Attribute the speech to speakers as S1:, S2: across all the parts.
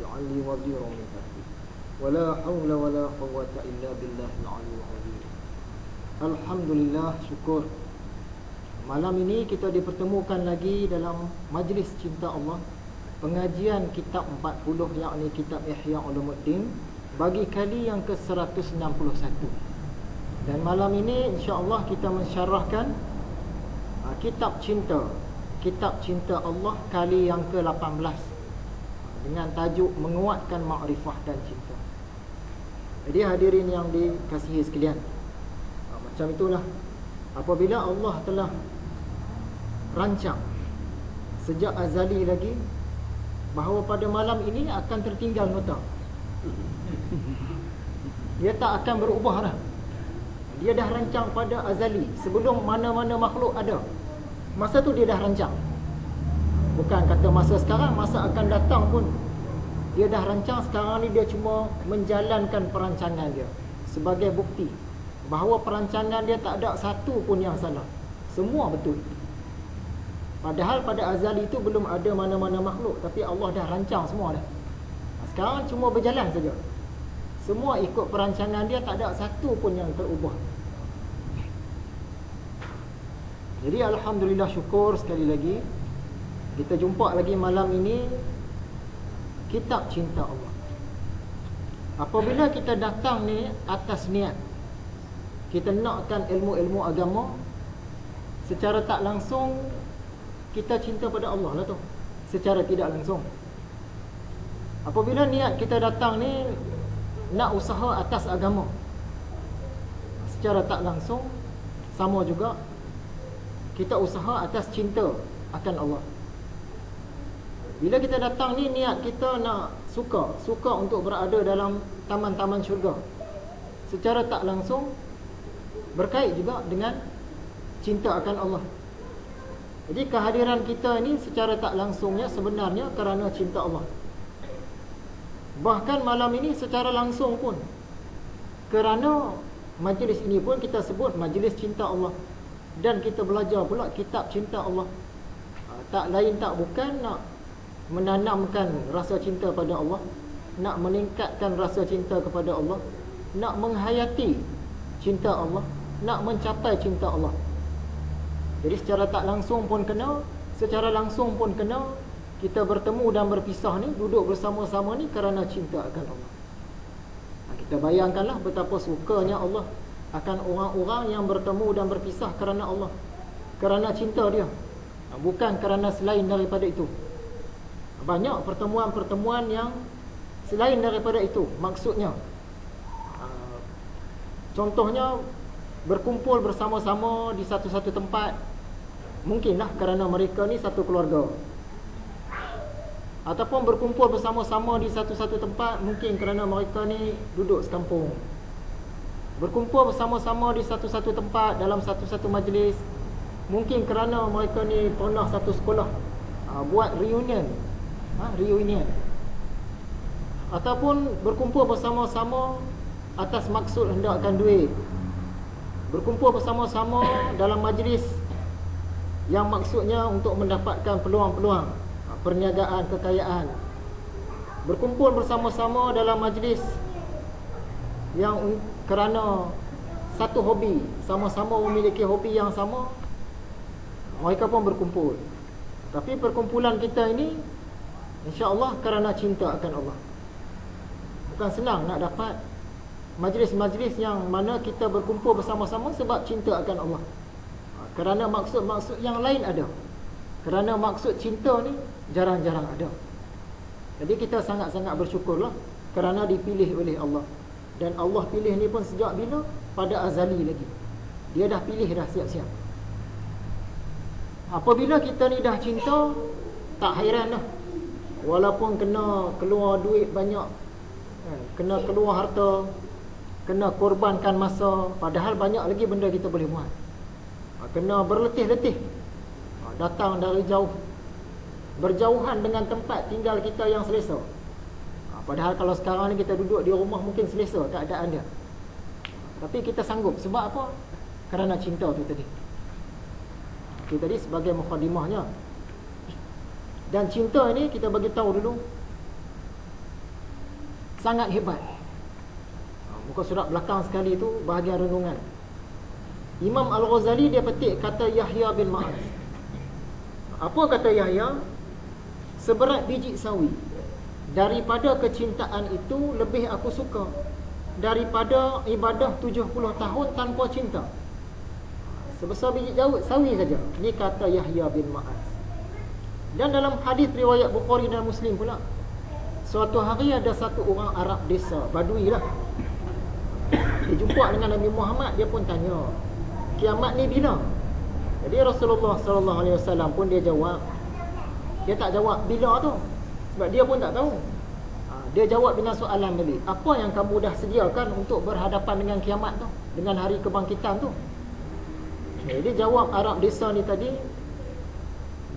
S1: ja'alni waziran min ahli wala haula wala quwwata illa billahil aliyyil azim. Alhamdulillah, syukur malam ini kita dipertemukan lagi dalam majlis cinta Allah, pengajian kitab 40 yakni kitab Ihya Ulumuddin bagi kali yang ke-161. Dan malam ini insya-Allah kita mensyarahkan kitab cinta Allah kali yang ke-18 dengan tajuk menguatkan makrifah dan cinta. Jadi hadirin yang dikasihi sekalian, macam itulah apabila Allah telah rancang sejak azali lagi bahawa pada malam ini akan tertinggal nota. Dia tak akan berubah dah. Dia dah rancang pada azali sebelum mana-mana makhluk ada. Masa tu dia dah rancang. Bukan kata masa sekarang, masa akan datang pun dia dah rancang. Sekarang ni dia cuma menjalankan perancangan dia sebagai bukti bahawa perancangan dia tak ada satu pun yang salah. Semua betul. Padahal pada azali itu belum ada mana-mana makhluk, tapi Allah dah rancang semua dah. Sekarang cuma berjalan saja. Semua ikut perancangan dia, tak ada satu pun yang terubah. Jadi alhamdulillah, syukur sekali lagi kita jumpa lagi malam ini kitab cinta Allah. Apabila kita datang ni atas niat kita nakkan ilmu-ilmu agama, secara tak langsung kita cinta pada Allah lah tu, secara tidak langsung. Apabila niat kita datang ni nak usaha atas agama, secara tak langsung sama juga kita usaha atas cinta akan Allah. Bila kita datang ni niat kita nak suka untuk berada dalam taman-taman syurga, secara tak langsung berkait juga dengan cinta akan Allah. Jadi kehadiran kita ni secara tak langsungnya sebenarnya kerana cinta Allah. Bahkan malam ini secara langsung pun kerana majlis ini pun kita sebut majlis cinta Allah. Dan kita belajar pula kitab cinta Allah. Tak lain tak bukan nak menanamkan rasa cinta pada Allah, nak meningkatkan rasa cinta kepada Allah, nak menghayati cinta Allah, nak mencapai cinta Allah. Jadi secara tak langsung pun kena, secara langsung pun kena. Kita bertemu dan berpisah ni, duduk bersama-sama ni kerana cinta akan Allah. Kita bayangkanlah betapa sukanya Allah akan orang-orang yang bertemu dan berpisah kerana Allah, kerana cinta dia, bukan kerana selain daripada itu. Banyak pertemuan-pertemuan yang selain daripada itu maksudnya. Contohnya berkumpul bersama-sama di satu-satu tempat, mungkinlah kerana mereka ni satu keluarga. Ataupun berkumpul bersama-sama di satu-satu tempat, mungkin kerana mereka ni duduk sekampung. Berkumpul bersama-sama di satu-satu tempat dalam satu-satu majlis, mungkin kerana mereka ni pernah satu sekolah, buat reunion. Ataupun berkumpul bersama-sama atas maksud hendakkan duit. Berkumpul bersama-sama dalam majlis yang maksudnya untuk mendapatkan peluang-peluang perniagaan, kekayaan. Berkumpul bersama-sama dalam majlis yang kerana satu hobi, sama-sama memiliki hobi yang sama, mereka pun berkumpul. Tapi perkumpulan kita ini insya-Allah kerana cinta akan Allah. Bukan senang nak dapat majlis-majlis yang mana kita berkumpul bersama-sama sebab cinta akan Allah. Kerana maksud-maksud yang lain ada. Kerana maksud cinta ni jarang-jarang ada. Jadi kita sangat-sangat bersyukurlah kerana dipilih oleh Allah. Dan Allah pilih ni pun sejak bila? Pada azali lagi. Dia dah pilih dah siap-siap. Apabila kita ni dah cinta, tak hairan dah. Walaupun kena keluar duit banyak, kena keluar harta, kena korbankan masa, padahal banyak lagi benda kita boleh buat. Kena berletih-letih, datang dari jauh, berjauhan dengan tempat tinggal kita yang selesa. Padahal kalau sekarang ni kita duduk di rumah mungkin selesa keadaan dia, tapi kita sanggup. Sebab apa? Kerana cinta tu tadi. Itu tadi sebagai mukadimahnya. Dan cinta ni kita bagi tahu dulu, sangat hebat. Muka surat belakang sekali tu bahagian renungan. Imam Al-Ghazali dia petik kata Yahya bin Ma'az. Apa kata Yahya? Seberat biji sawi, daripada kecintaan itu lebih aku suka daripada ibadah 70 tahun tanpa cinta. Sebesar biji sawi saja. Ni kata Yahya bin Ma'az. Dan dalam hadis riwayat Bukhari dan Muslim pula, suatu hari ada satu orang Arab desa, Badui lah, dia jumpa dengan Nabi Muhammad. Dia pun tanya, kiamat ni bila? Jadi Rasulullah SAW pun dia jawab. Dia tak jawab bila tu, sebab dia pun tak tahu. Dia jawab dengan soalan balik, apa yang kamu dah sediakan untuk berhadapan dengan kiamat tu, dengan hari kebangkitan tu? Jadi jawab Arab desa ni tadi,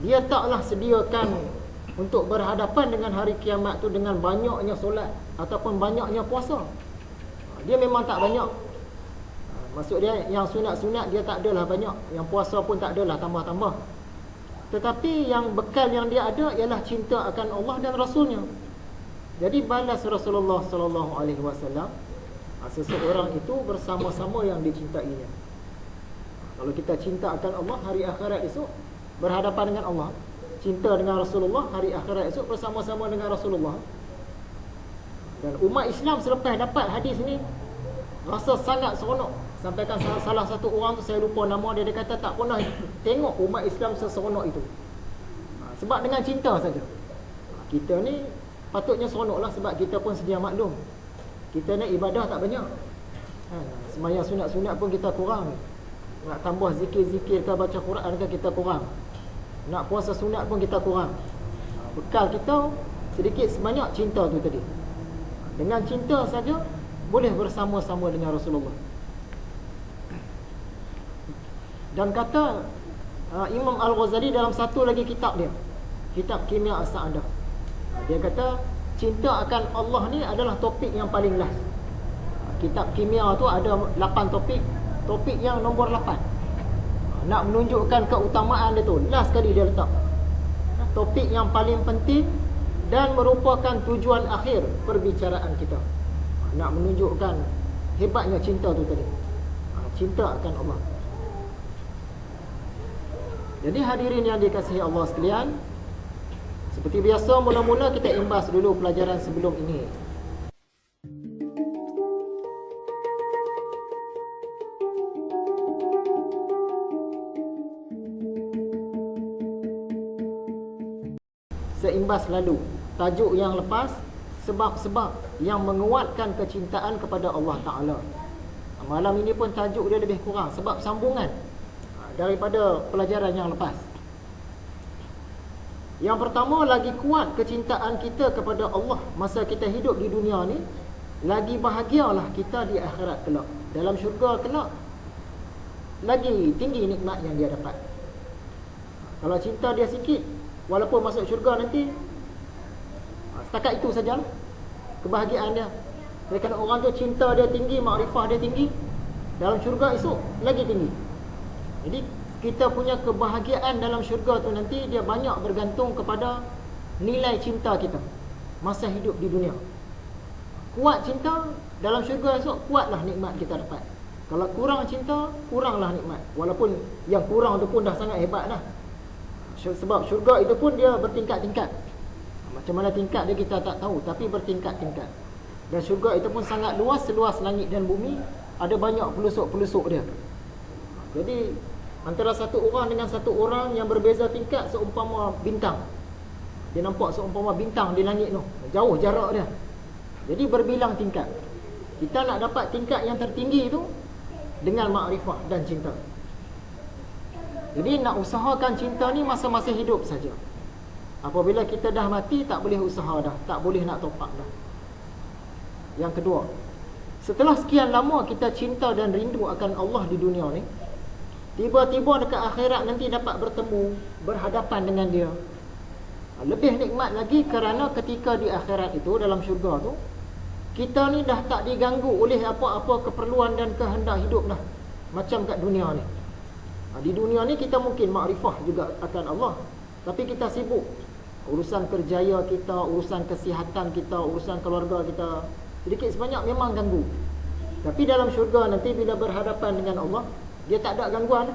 S1: dia taklah sediakan untuk berhadapan dengan hari kiamat tu dengan banyaknya solat ataupun banyaknya puasa. Dia memang tak banyak. Maksud dia yang sunat-sunat dia tak adalah banyak, yang puasa pun tak adalah tambah-tambah. Tetapi yang bekal yang dia ada ialah cinta akan Allah dan Rasulnya. Jadi balas Rasulullah SAW, seseorang itu bersama-sama yang dicintainya. Kalau kita cinta akan Allah, hari akhirat esok berhadapan dengan Allah. Cinta dengan Rasulullah, hari akhirat esok bersama-sama dengan Rasulullah. Dan umat Islam selepas dapat hadis ni rasa sangat seronok. Sampaikan salah satu orang tu, saya lupa nama dia, dia kata tak pernah tengok umat Islam seseronok itu. Sebab dengan cinta saja. Kita ni patutnya seronoklah, sebab kita pun sedia maklum, kita ni ibadah tak banyak. Sembahyang sunat-sunat pun kita kurang. Nak tambah zikir-zikir ke baca Quran ke kita kurang. Nak puasa sunat pun kita kurang. Bekal kita sedikit sebanyak cinta tu tadi. Dengan cinta saja boleh bersama-sama dengan Rasulullah. Dan kata Imam Al-Ghazali dalam satu lagi kitab dia, kitab Kimia As-Sa'adah, dia kata cinta akan Allah ni adalah topik yang paling last. Kitab kimia tu ada 8 topik. Topik yang nombor 8, nak menunjukkan keutamaan dia tu, last sekali dia letak. Topik yang paling penting dan merupakan tujuan akhir perbicaraan kita. Nak menunjukkan hebatnya cinta tu tadi. Cinta akan Allah. Jadi hadirin yang dikasihi Allah sekalian, seperti biasa mula-mula kita imbas dulu pelajaran sebelum ini. Seimbas lalu, tajuk yang lepas, sebab-sebab yang menguatkan kecintaan kepada Allah Ta'ala. Malam ini pun tajuk dia lebih kurang, sebab sambungan daripada pelajaran yang lepas. Yang pertama, lagi kuat kecintaan kita kepada Allah masa kita hidup di dunia ni, lagi bahagialah kita di akhirat kelak. Dalam syurga kelak, lagi tinggi nikmat yang dia dapat. Kalau cinta dia sikit, walaupun masuk syurga nanti, setakat itu sajalah kebahagiaan dia. Kerana orang tu cinta dia tinggi, makrifah dia tinggi, dalam syurga esok lagi tinggi. Jadi kita punya kebahagiaan dalam syurga tu nanti dia banyak bergantung kepada nilai cinta kita masa hidup di dunia. Kuat cinta, dalam syurga esok kuatlah nikmat kita dapat. Kalau kurang cinta, kuranglah nikmat. Walaupun yang kurang tu pun dah sangat hebat dah. Sebab syurga itu pun dia bertingkat-tingkat. Macam mana tingkat dia kita tak tahu, tapi bertingkat-tingkat. Dan syurga itu pun sangat luas, seluas langit dan bumi. Ada banyak pelusuk-pelusuk dia. Jadi antara satu orang dengan satu orang yang berbeza tingkat seumpama bintang. Dia nampak seumpama bintang di langit tu, jauh jarak dia. Jadi berbilang tingkat. Kita nak dapat tingkat yang tertinggi itu dengan makrifah dan cinta. Jadi nak usahakan cinta ni masa-masa hidup saja. Apabila kita dah mati, tak boleh usaha dah, tak boleh nak topak dah. Yang kedua, setelah sekian lama kita cinta dan rindu akan Allah di dunia ni, tiba-tiba dekat akhirat nanti dapat bertemu, berhadapan dengan dia. Lebih nikmat lagi kerana ketika di akhirat itu, dalam syurga tu, kita ni dah tak diganggu oleh apa-apa keperluan dan kehendak hidup dah, macam kat dunia ni. Di dunia ni kita mungkin makrifah juga akan Allah, tapi kita sibuk Urusan kerjaya kita, urusan kesihatan kita, urusan keluarga kita, sedikit sebanyak memang ganggu. Tapi dalam syurga nanti bila berhadapan dengan Allah, dia tak ada gangguan.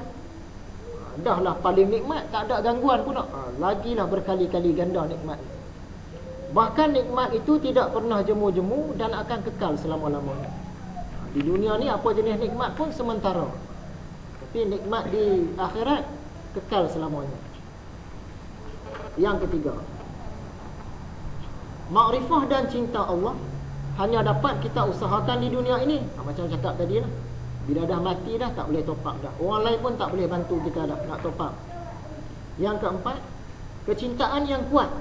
S1: Dah lah paling nikmat, tak ada gangguan pula. Lagilah berkali-kali ganda nikmat. Bahkan nikmat itu tidak pernah jemu-jemu dan akan kekal selama-lamanya. Di dunia ni apa jenis nikmat pun sementara, tapi nikmat di akhirat kekal selamanya. Yang ketiga, makrifah dan cinta Allah hanya dapat kita usahakan di dunia ini. Macam cakap tadi lah, bila dah mati dah tak boleh top up dah. Orang lain pun tak boleh bantu kita dah nak top up. Yang keempat, kecintaan yang kuat,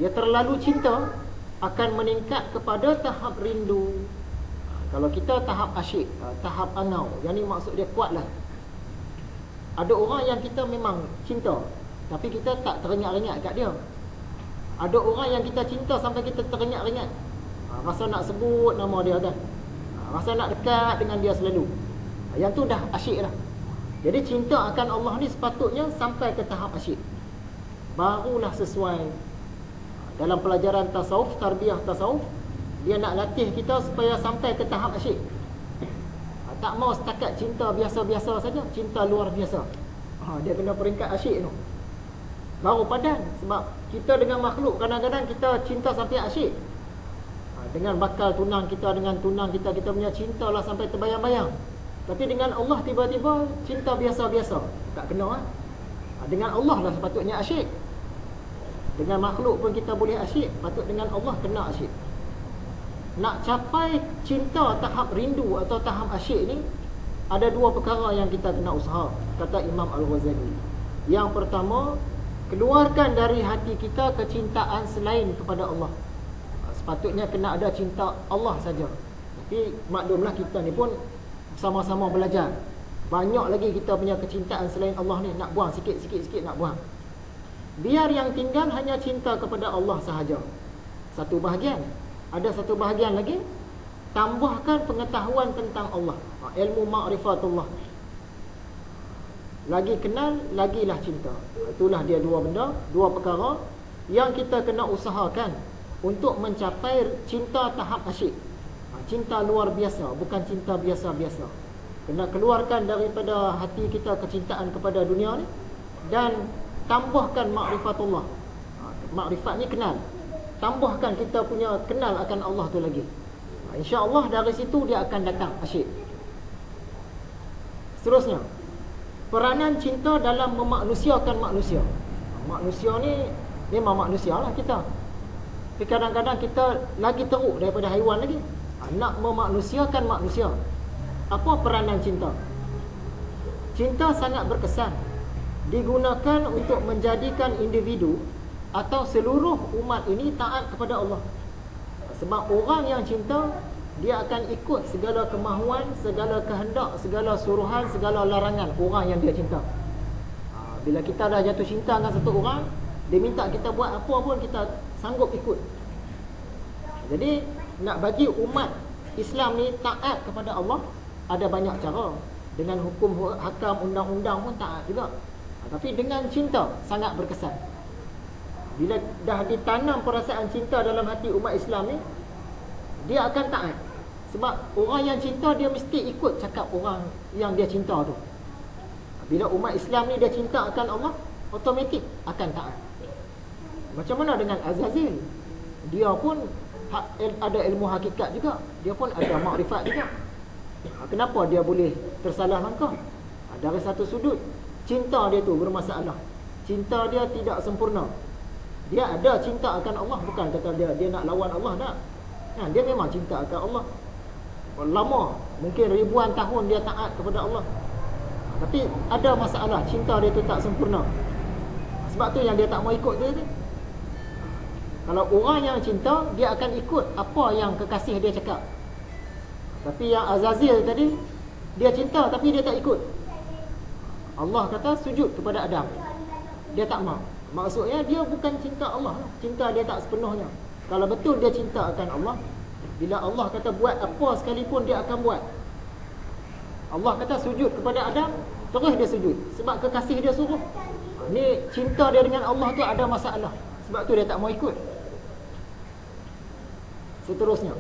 S1: dia terlalu cinta akan meningkat kepada tahap rindu. Kalau kita tahap asyik, tahap angau, yang ni maksud dia kuat lah. Ada orang yang kita memang cinta, tapi kita tak teringat-ingat kat dia. Ada orang yang kita cinta sampai kita teringat-ingat, rasa nak sebut nama dia kan, rasa nak dekat dengan dia selalu. Yang tu dah asyik dah. Jadi cinta akan Allah ni sepatutnya sampai ke tahap asyik, barulah sesuai. Dalam pelajaran tasawuf, tarbiyah tasawuf, dia nak latih kita supaya sampai ke tahap asyik. Tak mau setakat cinta biasa-biasa saja, cinta luar biasa. Dia kena peringkat asyik tu, baru padan. Sebab kita dengan makhluk kadang-kadang kita cinta sampai asyik. Dengan bakal tunang kita, dengan tunang kita, kita punya cinta lah sampai terbayang-bayang. Tapi dengan Allah tiba-tiba cinta biasa-biasa, tak kena. Dengan Allah lah sepatutnya asyik. Dengan makhluk pun kita boleh asyik, patut dengan Allah kena asyik. Nak capai cinta tahap rindu atau tahap asyik ni, ada dua perkara yang kita kena usaha, kata Imam Al-Ghazali. Yang pertama, keluarkan dari hati kita kecintaan selain kepada Allah. Sepatutnya kena ada cinta Allah saja. Tapi maklumlah kita ni pun sama-sama belajar. Banyak lagi kita punya kecintaan selain Allah ni, nak buang sikit-sikit nak buang. Biar yang tinggal hanya cinta kepada Allah sahaja. Satu bahagian. Ada satu bahagian lagi, tambahkan pengetahuan tentang Allah, ilmu ma'rifatullah. Lagi kenal, lagilah cinta. Itulah dia dua benda, dua perkara yang kita kena usahakan untuk mencapai cinta tahap asyik. Cinta luar biasa, bukan cinta biasa-biasa. Kena keluarkan daripada hati kita kecintaan kepada dunia ni, dan tambahkan ma'rifatullah. Makrifat ni kenal, tambahkan kita punya kenal akan Allah tu lagi. InsyaAllah dari situ dia akan datang asyik. Seterusnya, peranan cinta dalam memanusiakan manusia. Manusia ni memang manusia lah kita, tapi kadang-kadang kita lagi teruk daripada haiwan lagi, nak memanusiakan manusia. Apa peranan cinta? Cinta sangat berkesan, digunakan untuk menjadikan individu atau seluruh umat ini taat kepada Allah. Sebab orang yang cinta, dia akan ikut segala kemahuan, segala kehendak, segala suruhan, segala larangan orang yang dia cinta. Bila kita dah jatuh cinta dengan satu orang, dia minta kita buat apa pun kita sanggup ikut. Jadi nak bagi umat Islam ni taat kepada Allah, ada banyak cara. Dengan hukum hakam, undang-undang pun taat juga. Tapi dengan cinta sangat berkesan. Bila dah ditanam perasaan cinta dalam hati umat Islam ni, dia akan taat. Sebab orang yang cinta, dia mesti ikut cakap orang yang dia cinta tu. Bila umat Islam ni dia cinta akan Allah, automatik akan taat. Macam mana dengan Azazil? Dia pun ada ilmu hakikat juga, dia pun ada makrifat juga. Kenapa dia boleh tersalah langkah? Dari satu sudut, cinta dia tu bermasalah. Cinta dia tidak sempurna. Dia ada cinta akan Allah, bukan kata dia nak lawan Allah, tak. Dia memang cinta akan Allah. Lama, mungkin ribuan tahun dia taat kepada Allah, tapi ada masalah, cinta dia tu tak sempurna. Sebab tu yang dia tak mau ikut dia tu. Kalau orang yang cinta, dia akan ikut apa yang kekasih dia cakap. Tapi yang Azazil tadi, dia cinta tapi dia tak ikut. Allah kata sujud kepada Adam, dia tak mau. Maksudnya dia bukan cinta Allah lah. Cinta dia tak sepenuhnya. Kalau betul dia cinta akan Allah, bila Allah kata buat apa sekalipun, dia akan buat. Allah kata sujud kepada Adam, terus dia sujud sebab kekasih dia suruh. Ni cinta dia dengan Allah tu ada masalah. Sebab tu dia tak mau ikut. Seterusnya,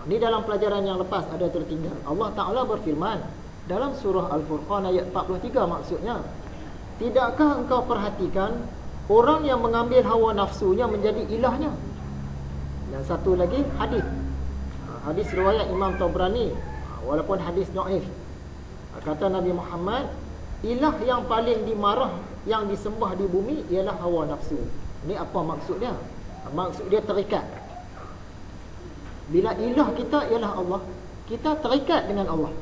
S1: ni dalam pelajaran yang lepas ada tertinggal. Allah Ta'ala berfirman dalam surah Al-Furqan ayat 43, maksudnya, tidakkah engkau perhatikan orang yang mengambil hawa nafsunya menjadi ilahnya? Dan satu lagi hadis. Hadis riwayat Imam Tabrani, walaupun hadis dhaif. Kata Nabi Muhammad, ilah yang paling dimarah, yang disembah di bumi ialah hawa nafsu. Ini apa maksud dia? Maksud dia terikat. Bila ilah kita ialah Allah, kita terikat dengan Allah.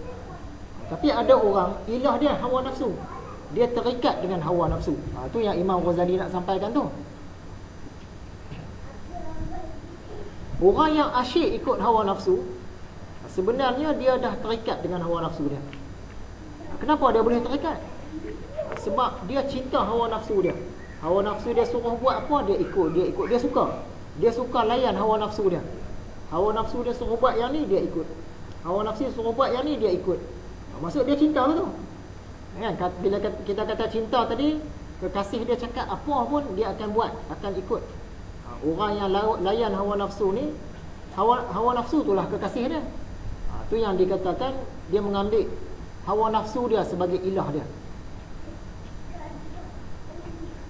S1: Tapi ada orang, ilah dia hawa nafsu, dia terikat dengan hawa nafsu. Itu yang Imam Ghazali nak sampaikan tu. Orang yang asyik ikut hawa nafsu, sebenarnya dia dah terikat dengan hawa nafsu dia. Kenapa dia boleh terikat? Sebab dia cinta hawa nafsu dia. Hawa nafsu dia suruh buat apa, dia ikut. Dia suka. Dia suka layan hawa nafsu dia. Hawa nafsu dia suruh buat yang ni, dia ikut. Hawa nafsu suruh buat yang ni, dia ikut. Maksud dia cinta tu. Kan? Bila kita kata cinta tadi, kekasih dia cakap apa pun dia akan buat, akan ikut. Orang yang layan hawa nafsu ni, hawa nafsu itulah kekasih dia. Tu yang dikatakan dia mengambil hawa nafsu dia sebagai ilah dia.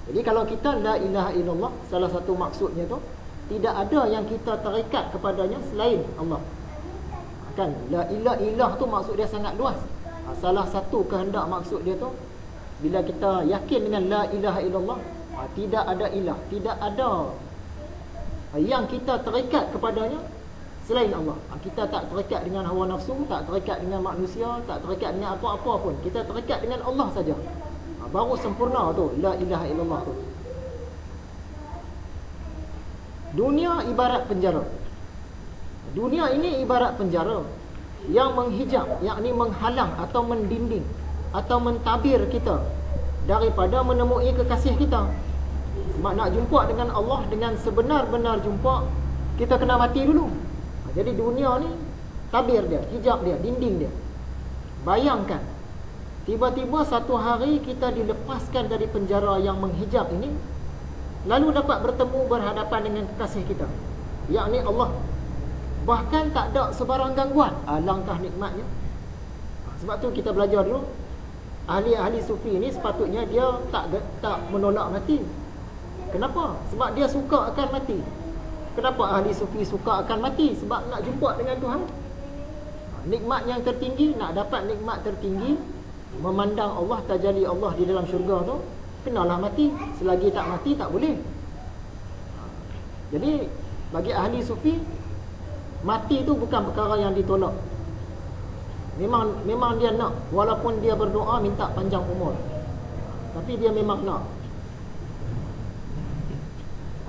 S1: Jadi kalau kita la ilaha illallah, salah satu maksudnya tu, tidak ada yang kita terikat kepadanya selain Allah. Kan, la ilah tu maksud dia sangat luas. Salah satu kehendak maksud dia tu, bila kita yakin dengan la ilaha illallah, tidak ada ilah, tidak ada yang kita terikat kepadanya selain Allah. Kita tak terikat dengan hawa nafsu, tak terikat dengan manusia, tak terikat dengan apa-apa pun. Kita terikat dengan Allah saja. Baru sempurna tu la ilaha illallah tu. Dunia ibarat penjara. Dunia ini ibarat penjara yang menghijab, yakni menghalang atau mendinding atau mentabir kita daripada menemui kekasih kita. Sebab nak jumpa dengan Allah dengan sebenar-benar jumpa, kita kena mati dulu. Jadi dunia ni tabir dia, hijab dia, dinding dia. Bayangkan, tiba-tiba satu hari kita dilepaskan dari penjara yang menghijab ini, lalu dapat bertemu berhadapan dengan kekasih kita, yakni Allah. Bahkan tak ada sebarang gangguan. Alangkah nikmatnya. Sebab tu kita belajar dulu, ahli-ahli sufi ni sepatutnya dia tak menolak mati. Kenapa? Sebab dia suka akan mati. Kenapa ahli sufi suka akan mati? Sebab nak jumpa dengan Tuhan. Nikmat yang tertinggi, nak dapat nikmat tertinggi, memandang Allah, tajalli Allah di dalam syurga tu, kenalah mati. Selagi tak mati tak boleh. Jadi bagi ahli sufi, mati tu bukan perkara yang ditolak. Memang dia nak, walaupun dia berdoa minta panjang umur, tapi dia memang nak.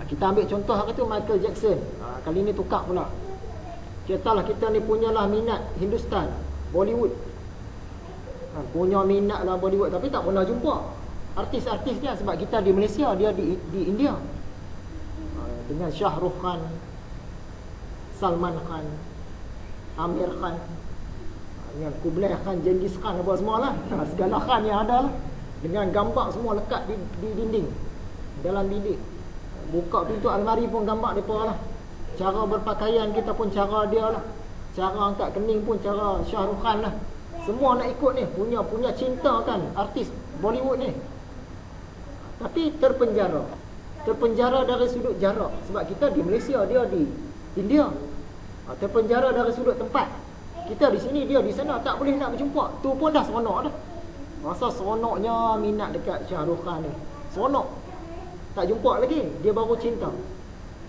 S1: Kita ambil contoh hari tu Michael Jackson. Kali ni tukar pula. Katalah kita ni punyalah minat Hindustan, Bollywood. Punya minat lah Bollywood, tapi tak pernah jumpa artis-artis dia. Sebab kita di Malaysia, dia di India. Dengan Shah Rukh Khan, Salman Khan, Amir Khan, dengan Kublai Khan, Genghis Khan, apa semua lah. Segala Khan yang ada lah. Dengan gambar semua lekat di dinding, dalam bilik. Buka pintu almari pun gambar mereka lah. Cara berpakaian kita pun cara dia lah. Cara angkat kening pun cara Shah Rukh Khan lah. Semua nak ikut ni, punya cinta kan artis Bollywood ni. Tapi terpenjara dari sudut jarak. Sebab kita di Malaysia, dia di India. Terpenjara dari sudut tempat. Kita di sini, dia di sana, tak boleh nak berjumpa. Tu pun dah seronok dah. Rasa seronoknya minat dekat Shah Rukh Khan ni. Seronok. Tak jumpa lagi, dia baru cinta.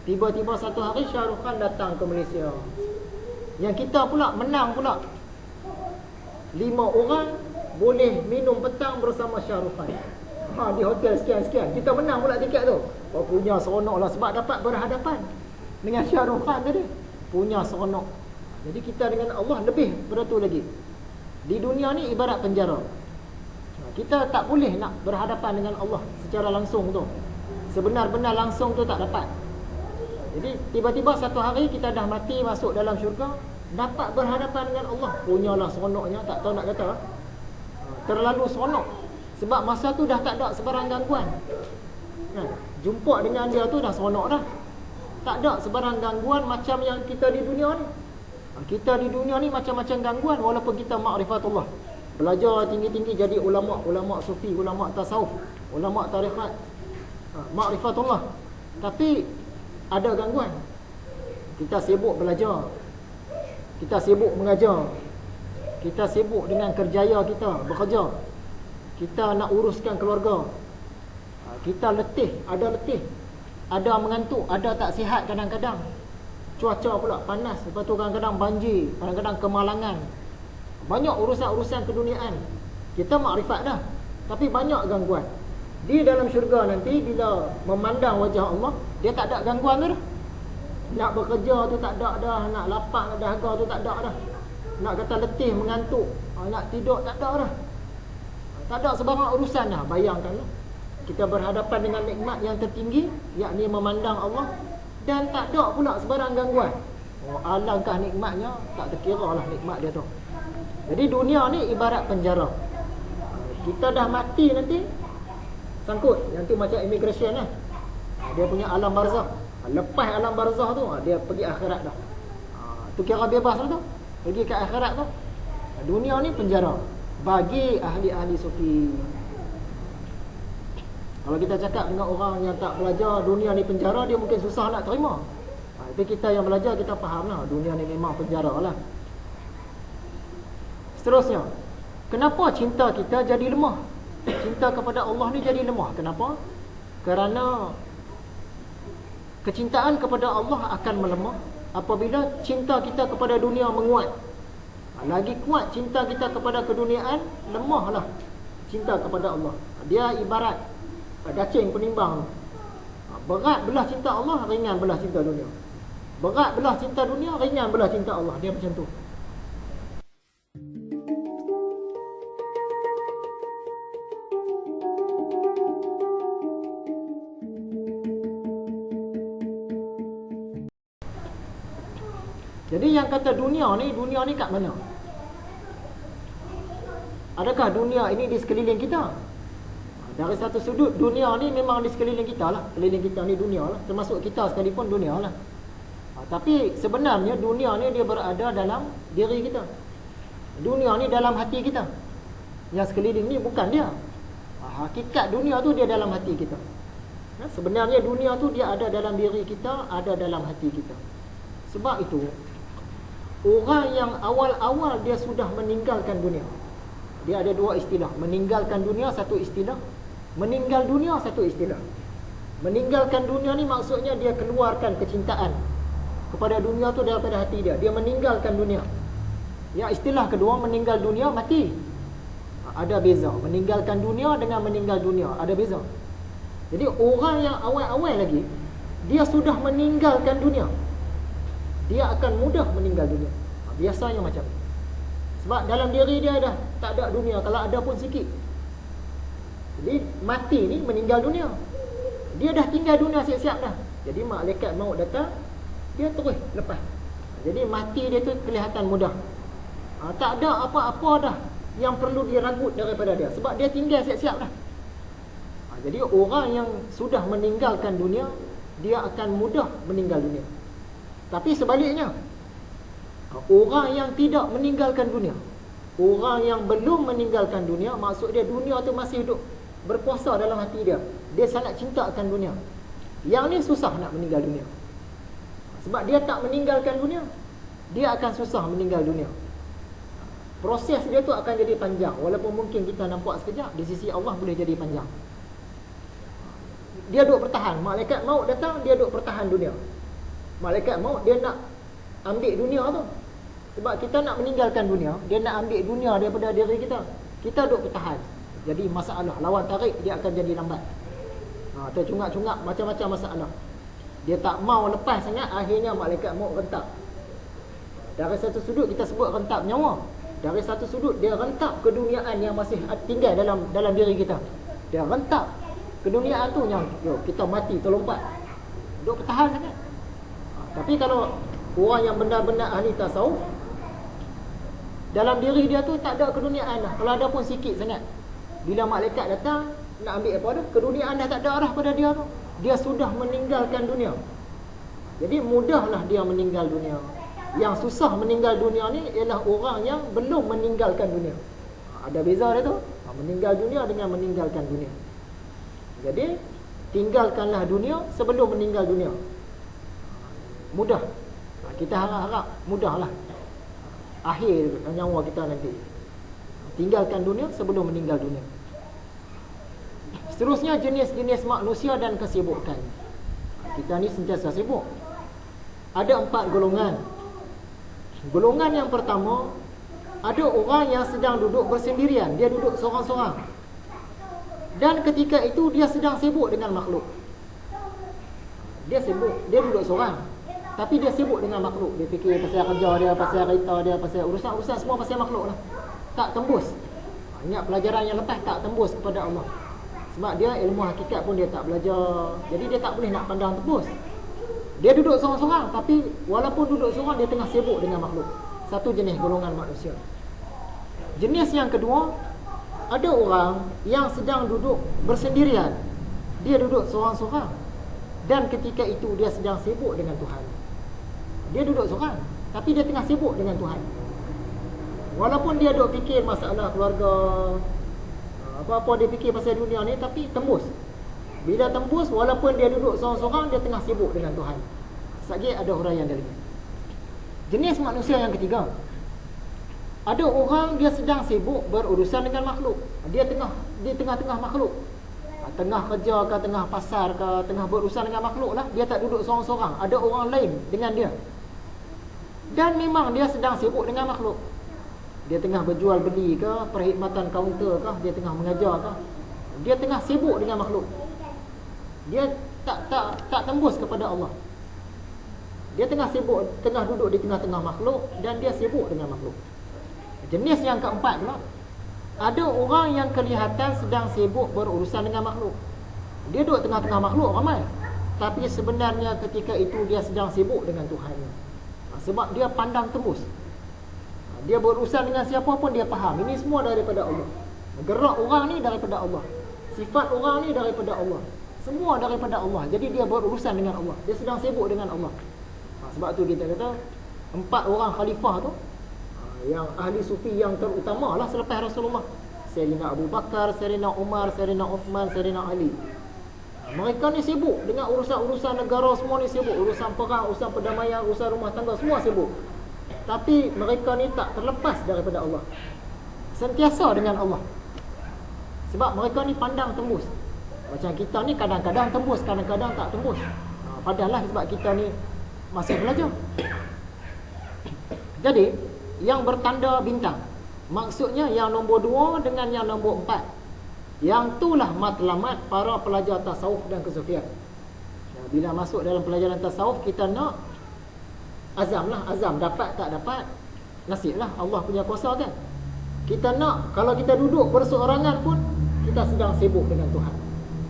S1: Tiba-tiba satu hari Shah Rukh Khan datang ke Malaysia. Yang kita pula menang pula. 5 orang boleh minum petang bersama Shah Rukh Khan. Di hotel sekian-sekian. Kita menang pula tiket tu. Punya seronok lah sebab dapat berhadapan dengan Shah Rukh Khan tadi. Punya seronok. Jadi kita dengan Allah lebih beratur lagi. Di dunia ni ibarat penjara. Kita tak boleh nak berhadapan dengan Allah secara langsung tu. Sebenar-benar langsung tu tak dapat. Jadi tiba-tiba satu hari kita dah mati, masuk dalam syurga, dapat berhadapan dengan Allah. Punyalah seronoknya, tak tahu nak kata. Terlalu seronok. Sebab masa tu dah tak ada sebarang gangguan. Jumpa dengan dia tu dah seronok dah. Tak ada sebarang gangguan macam yang kita di dunia ni. Kita di dunia ni macam-macam gangguan walaupun kita ma'rifatullah. Belajar tinggi-tinggi jadi ulama sufi, ulama tasawuf, ulama tarikat, ma'rifatullah. Tapi ada gangguan. Kita sibuk belajar, kita sibuk mengajar, kita sibuk dengan kerjaya kita, bekerja, kita nak uruskan keluarga, kita letih, ada mengantuk, ada tak sihat kadang-kadang. Cuaca pula panas, lepas tu kadang-kadang banjir, kadang-kadang kemalangan. Banyak urusan-urusan keduniaan. Kita makrifat dah, tapi banyak gangguan. Di dalam syurga nanti bila memandang wajah Allah, dia tak ada gangguan tu dah. Nak bekerja tu tak ada dah, nak lapar, nak dahaga tu tak ada dah. Nak kata letih, mengantuk, nak tidur tak ada dah. Tak ada sebarang urusan dah. Bayangkanlah, kita berhadapan dengan nikmat yang tertinggi, yakni memandang Allah, dan tak ada pula sebarang gangguan. Alangkah nikmatnya, tak terkira lah nikmat dia tu. Jadi dunia ni ibarat penjara. Kita dah mati nanti, sangkut. Yang tu macam immigration lah. Dia punya alam barzakh. Lepas alam barzakh tu, dia pergi akhirat dah. Tu kira bebas lah tu, pergi ke akhirat tu. Dunia ni penjara bagi ahli-ahli sufi. Kalau kita cakap dengan orang yang tak belajar dunia ni penjara, dia mungkin susah nak terima. Tapi kita yang belajar, kita faham lah dunia ni memang penjara lah. Seterusnya, kenapa cinta kita jadi lemah? Cinta kepada Allah ni jadi lemah. Kenapa? Kerana kecintaan kepada Allah akan melemah apabila cinta kita kepada dunia menguat. Lagi kuat cinta kita kepada keduniaan, lemahlah cinta kepada Allah. Dia ibarat gacing penimbang. Berat belah cinta Allah, ringan belah cinta dunia. Berat belah cinta dunia, ringan belah cinta Allah. Dia macam tu. Jadi yang kata dunia ni kat mana? Adakah dunia ini di sekeliling kita? Dari satu sudut, dunia ni memang di sekeliling kita lah. Sekeliling kita ni dunia lah. Termasuk kita sekalipun dunia lah. Tapi sebenarnya dunia ni dia berada dalam diri kita. Dunia ni dalam hati kita. Yang sekeliling ni bukan dia. Hakikat dunia tu dia dalam hati kita. Sebenarnya dunia tu dia ada dalam diri kita, ada dalam hati kita. Sebab itu, orang yang awal-awal dia sudah meninggalkan dunia. Dia ada dua istilah. Meninggalkan dunia satu istilah, meninggal dunia satu istilah. Meninggalkan dunia ni maksudnya dia keluarkan kecintaan kepada dunia tu daripada hati dia. Dia meninggalkan dunia. Yang istilah kedua, meninggal dunia, mati. Ada beza. Meninggalkan dunia dengan meninggal dunia, ada beza. Jadi orang yang awal-awal lagi, dia sudah meninggalkan dunia, dia akan mudah meninggal dunia. Biasanya macam ni. Sebab dalam diri dia dah tak ada dunia, kalau ada pun sikit. Jadi mati ni meninggal dunia. Dia dah tinggal dunia siap-siap dah. Jadi malaikat maut datang, dia terus lepas. Jadi mati dia tu kelihatan mudah. Tak ada apa-apa dah yang perlu diragut daripada dia, sebab dia tinggal siap-siap dah. Jadi orang yang sudah meninggalkan dunia, dia akan mudah meninggal dunia. Tapi sebaliknya, orang yang tidak meninggalkan dunia, orang yang belum meninggalkan dunia, maksud dia dunia tu masih hidup berkuasa dalam hati dia, dia sangat cinta akan dunia. Yang ni susah nak meninggal dunia. Sebab dia tak meninggalkan dunia, dia akan susah meninggal dunia. Proses dia tu akan jadi panjang. Walaupun mungkin kita nampak sekejap, di sisi Allah boleh jadi panjang. Dia duduk bertahan. Malaikat maut datang, dia duduk bertahan dunia. Malaikat maut dia nak ambil dunia tu. Sebab kita nak meninggalkan dunia, dia nak ambil dunia daripada diri kita. Kita duduk bertahan. Jadi masalah lawan tarik dia akan jadi lambat. Tercungak-cungak macam-macam masalah. Dia tak mau lepas sangat, akhirnya malaikat maut rentap. Dari satu sudut kita sebut rentap nyawa. Dari satu sudut dia rentap keduniaan yang masih tinggal dalam diri kita. Dia rentap keduniaan tu yang kita mati terlompat. Duk bertahan sangat. Tapi kalau orang yang benar-benar ahli tasawuf, dalam diri dia tu tak ada keduniaan dah. Kalau ada pun sikit sangat. Bila malaikat datang, nak ambil apa dah? Keduniaan dah tak ada arah pada dia tu. Dia sudah meninggalkan dunia. Jadi mudahlah dia meninggal dunia. Yang susah meninggal dunia ni ialah orang yang belum meninggalkan dunia. Ada beza dia tu. Meninggal dunia dengan meninggalkan dunia. Jadi tinggalkanlah dunia sebelum meninggal dunia. Mudah. Kita harap-harap mudahlah akhir nyawa kita nanti. Tinggalkan dunia sebelum meninggal dunia. Seterusnya jenis-jenis manusia dan kesibukan. Kita ni sentiasa sibuk. Ada 4 golongan. Golongan yang pertama, ada orang yang sedang duduk bersendirian. Dia duduk seorang-seorang. Dan ketika itu dia sedang sibuk dengan makhluk. Dia sibuk, dia duduk seorang, tapi dia sibuk dengan makhluk. Dia fikir pasal kerja dia, pasal kereta dia, pasal urusan-urusan semua pasal makhluk lah. Tak tembus. Ingat pelajaran yang lepas, tak tembus kepada Allah. Sebab dia ilmu hakikat pun dia tak belajar. Jadi dia tak boleh nak pandang tembus. Dia duduk seorang-seorang, tapi walaupun duduk seorang, dia tengah sibuk dengan makhluk. Satu jenis golongan manusia. Jenis yang kedua, ada orang yang sedang duduk bersendirian. Dia duduk seorang-seorang, dan ketika itu dia sedang sibuk dengan Tuhan. Dia duduk seorang, tapi dia tengah sibuk dengan Tuhan. Walaupun dia duk fikir masalah keluarga, apa-apa dia fikir pasal dunia ni, tapi tembus. Bila tembus, walaupun dia duduk seorang-seorang, dia tengah sibuk dengan Tuhan. Sekejap ada huraian dari ini. Jenis manusia yang ketiga, ada orang dia sedang sibuk berurusan dengan makhluk. Dia di tengah-tengah makhluk. Tengah kerja ke, tengah pasar ke, tengah berurusan dengan makhluk lah. Dia tak duduk seorang-seorang. Ada orang lain dengan dia. Dan memang dia sedang sibuk dengan makhluk. Dia tengah berjual beli ke, perkhidmatan kaunter ke, dia tengah mengajar ke. Dia tengah sibuk dengan makhluk. Dia tak tembus kepada Allah. Dia tengah sibuk, tengah duduk di tengah-tengah makhluk, dan dia sibuk dengan makhluk. Jenis yang keempat pula, ada orang yang kelihatan sedang sibuk berurusan dengan makhluk. Dia duduk tengah-tengah makhluk ramai, tapi sebenarnya ketika itu dia sedang sibuk dengan Tuhan. Sebab dia pandang tembus. Dia berurusan dengan siapa pun dia faham. Ini semua daripada Allah. Gerak orang ni daripada Allah. Sifat orang ni daripada Allah. Semua daripada Allah. Jadi dia berurusan dengan Allah. Dia sedang sibuk dengan Allah. Sebab tu kita kata 4 orang khalifah tu, yang ahli sufi yang terutama lah selepas Rasulullah, Sayyidina Abu Bakar, Sayyidina Umar, Sayyidina Uthman, Sayyidina Ali. Mereka ni sibuk dengan urusan-urusan negara, semua ni sibuk. Urusan perang, urusan perdamaian, urusan rumah tangga, semua sibuk. Tapi mereka ni tak terlepas daripada Allah. Sentiasa dengan Allah. Sebab mereka ni pandang tembus. Macam kita ni kadang-kadang tembus, kadang-kadang tak tembus. Padahal sebab kita ni masih belajar. Jadi yang bertanda bintang, maksudnya yang nombor 2 dengan yang nombor 4. Yang itulah matlamat para pelajar tasawuf dan kesufian. Bila masuk dalam pelajaran tasawuf, kita nak azam lah. Azam dapat tak dapat, nasib lah, Allah punya kuasa kan. Kita nak, kalau kita duduk berseorangan pun, kita sedang sibuk dengan Tuhan.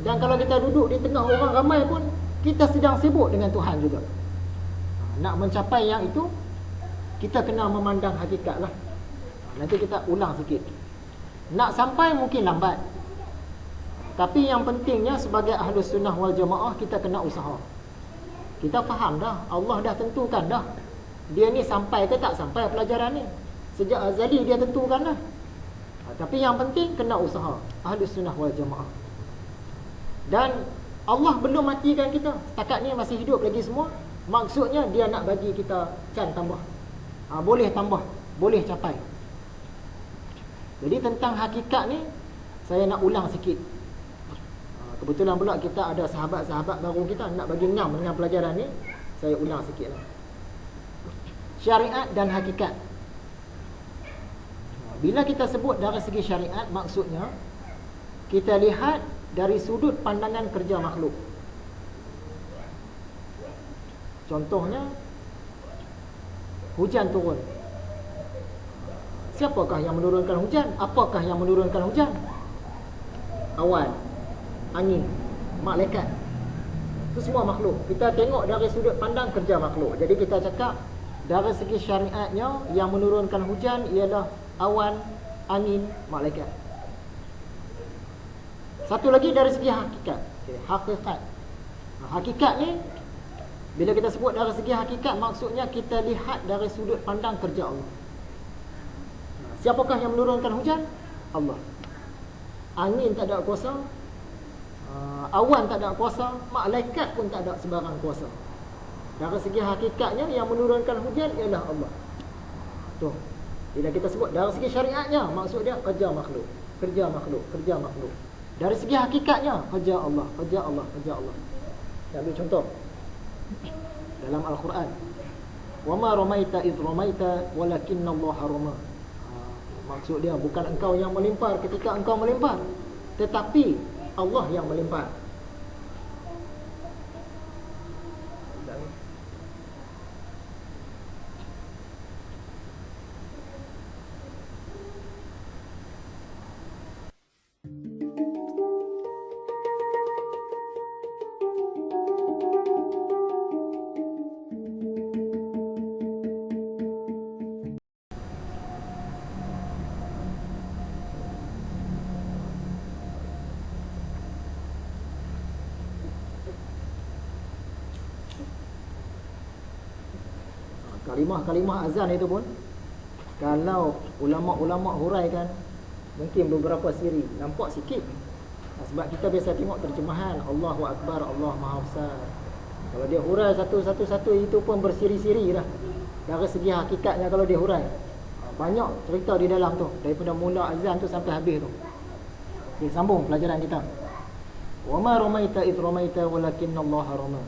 S1: Dan kalau kita duduk di tengah orang ramai pun, kita sedang sibuk dengan Tuhan juga. Nak mencapai yang itu, kita kena memandang hakikat lah. Nanti kita ulang sikit. Nak sampai mungkin lambat, tapi yang pentingnya sebagai Ahlus Sunnah wal Jamaah, kita kena usaha. Kita faham dah, Allah dah tentukan dah, dia ni sampai ke tak sampai pelajaran ni. Sejak azali dia tentukan dah. Tapi yang penting kena usaha. Ahlus Sunnah wal Jamaah. Dan Allah belum matikan kita. Setakat ni masih hidup lagi semua. Maksudnya dia nak bagi kita can tambah. Boleh tambah, boleh capai. Jadi tentang hakikat ni, saya nak ulang sikit. Kebetulan pula kita ada sahabat-sahabat baru kita nak bagi ngam dengan pelajaran ni. Saya ulang sikit lah. Syariat dan hakikat. Bila kita sebut dari segi syariat, maksudnya kita lihat dari sudut pandangan kerja makhluk. Contohnya, hujan turun. Siapakah yang menurunkan hujan? Apakah yang menurunkan hujan? Awan, angin, malaikat. Itu semua makhluk. Kita tengok dari sudut pandang kerja makhluk. Jadi kita cakap dari segi syariatnya, yang menurunkan hujan ialah awan, angin, malaikat. Satu lagi dari segi hakikat. Hakikat. Hakikat ni bila kita sebut dari segi hakikat, maksudnya kita lihat dari sudut pandang kerja Allah. Siapakah yang menurunkan hujan? Allah. Angin tak ada kuasa, awan tak ada kuasa, malaikat pun tak ada sebarang kuasa. Dari segi hakikatnya yang menurunkan hujan ialah Allah. Tuh. Bila kita sebut dari segi syariatnya, maksud dia kerja makhluk, kerja makhluk, kerja makhluk. Dari segi hakikatnya kerja Allah, kerja Allah, kerja Allah. Kita ambil contoh dalam Al-Quran. Wa ma ramaita idh ramaita walakinallaha rama. Maksud dia bukan engkau yang melempar ketika engkau melempar, tetapi Allah yang melempar. Kalimah-kalimah azan itu pun, kalau ulama-ulama huraikan, mungkin beberapa siri, nampak sikit. Sebab kita biasa tengok terjemahan Allahu Akbar, Allah Maha Besar. Kalau dia hurai satu-satu itu pun bersiri-siri dah. Dari segi hakikatnya kalau dia hurai, banyak cerita di dalam tu, daripada mula azan tu sampai habis tu. Okay, sambung pelajaran kita. Wa ma ramaita idh ramaita walakinallaha rama.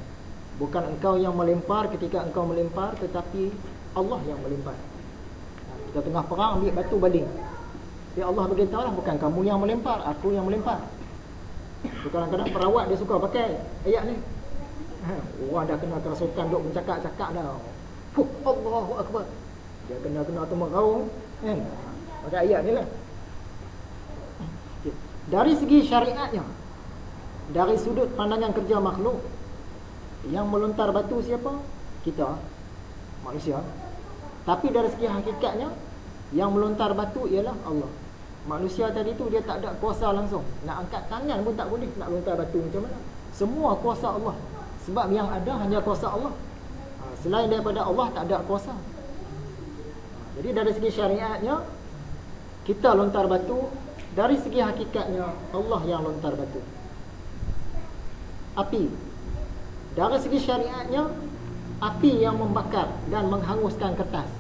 S1: Bukan engkau yang melempar ketika engkau melempar, tetapi Allah yang melempar. Kita tengah perang, ambil batu baling. Tapi Allah beritahu lah, bukan kamu yang melempar, aku yang melempar. Kadang-kadang perawat dia suka pakai ayat ni. Orang dah kena kerasukan, duk bercakap-cakap dah. Allahu Akbar. Dia kena tu meraung, kan? Pakai ayat ni lah. Dari segi syariatnya, dari sudut pandangan kerja makhluk, yang melontar batu siapa? Kita, manusia. Tapi dari segi hakikatnya, yang melontar batu ialah Allah. Manusia tadi tu dia tak ada kuasa langsung. Nak angkat tangan pun tak boleh, nak lontar batu macam mana? Semua kuasa Allah. Sebab yang ada hanya kuasa Allah. Selain daripada Allah tak ada kuasa. Jadi dari segi syariatnya, kita lontar batu. Dari segi hakikatnya, Allah yang lontar batu. Api. Dari segi syariatnya, api yang membakar dan menghanguskan kertas.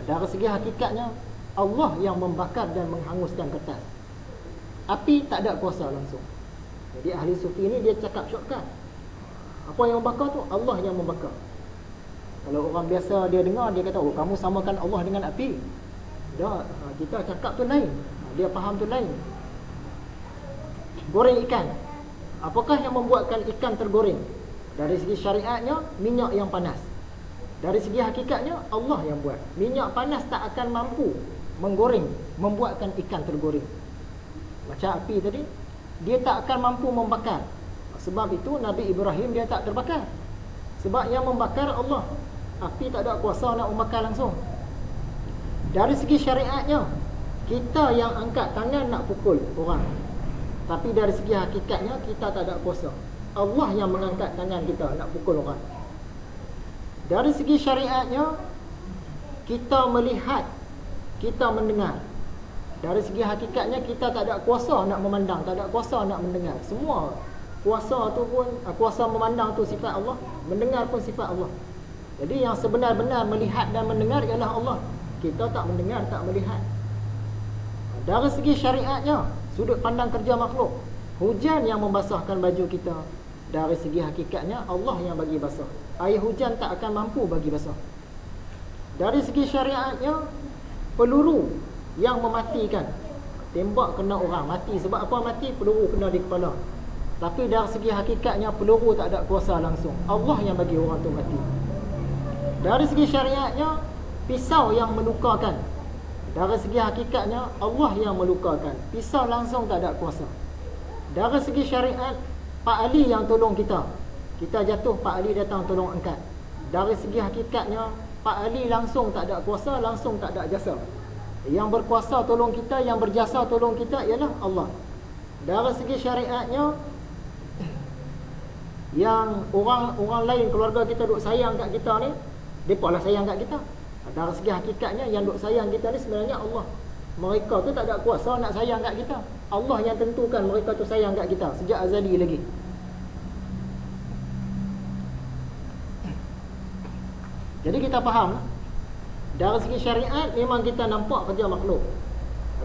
S1: Dari segi hakikatnya, Allah yang membakar dan menghanguskan kertas. Api tak ada kuasa langsung. Jadi ahli sufi ni dia cakap shortcut. Apa yang membakar tu? Allah yang membakar. Kalau orang biasa dia dengar, dia kata, oh kamu samakan Allah dengan api. Tak, kita cakap tu lain, dia faham tu lain. Goreng ikan. Apakah yang membuatkan ikan tergoreng? Dari segi syariatnya, minyak yang panas. Dari segi hakikatnya, Allah yang buat. Minyak panas tak akan mampu menggoreng, membuatkan ikan tergoreng. Macam api tadi, dia tak akan mampu membakar. Sebab itu Nabi Ibrahim dia tak terbakar. Sebab yang membakar Allah. Api tak ada kuasa nak membakar langsung. Dari segi syariatnya, kita yang angkat tangan nak pukul orang. Tapi dari segi hakikatnya, kita tak ada kuasa. Allah yang mengangkat tangan kita nak pukul orang. Dari segi syariatnya, kita melihat, kita mendengar. Dari segi hakikatnya, kita tak ada kuasa nak memandang, tak ada kuasa nak mendengar. Semua kuasa tu pun, kuasa memandang tu sifat Allah, mendengar pun sifat Allah. Jadi yang sebenar-benar melihat dan mendengar ialah Allah. Kita tak mendengar, tak melihat. Dari segi syariatnya, sudut pandang kerja makhluk, hujan yang membasahkan baju kita. Dari segi hakikatnya, Allah yang bagi basah. Air hujan tak akan mampu bagi basah. Dari segi syariatnya, peluru yang mematikan. Tembak kena orang, mati. Sebab apa mati? Peluru kena di kepala. Tapi dari segi hakikatnya, peluru tak ada kuasa langsung. Allah yang bagi orang tu mati. Dari segi syariatnya, pisau yang melukakan. Dari segi hakikatnya, Allah yang melukakan. Pisau langsung tak ada kuasa. Dari segi syariat, Pak Ali yang tolong kita. Kita jatuh, Pak Ali datang tolong angkat. Dari segi hakikatnya, Pak Ali langsung tak ada kuasa, langsung tak ada jasa. Yang berkuasa tolong kita, yang berjasa tolong kita ialah Allah. Dari segi syariatnya, yang orang lain, keluarga kita duk sayang kat kita ni, depa lah sayang kat kita. Dari segi hakikatnya, yang duk sayang kita ni sebenarnya Allah. Mereka tu tak ada kuasa nak sayang kat kita. Allah yang tentukan mereka tu sayang kat kita sejak azali lagi. Jadi kita faham, dari segi syariat memang kita nampak kerja makhluk.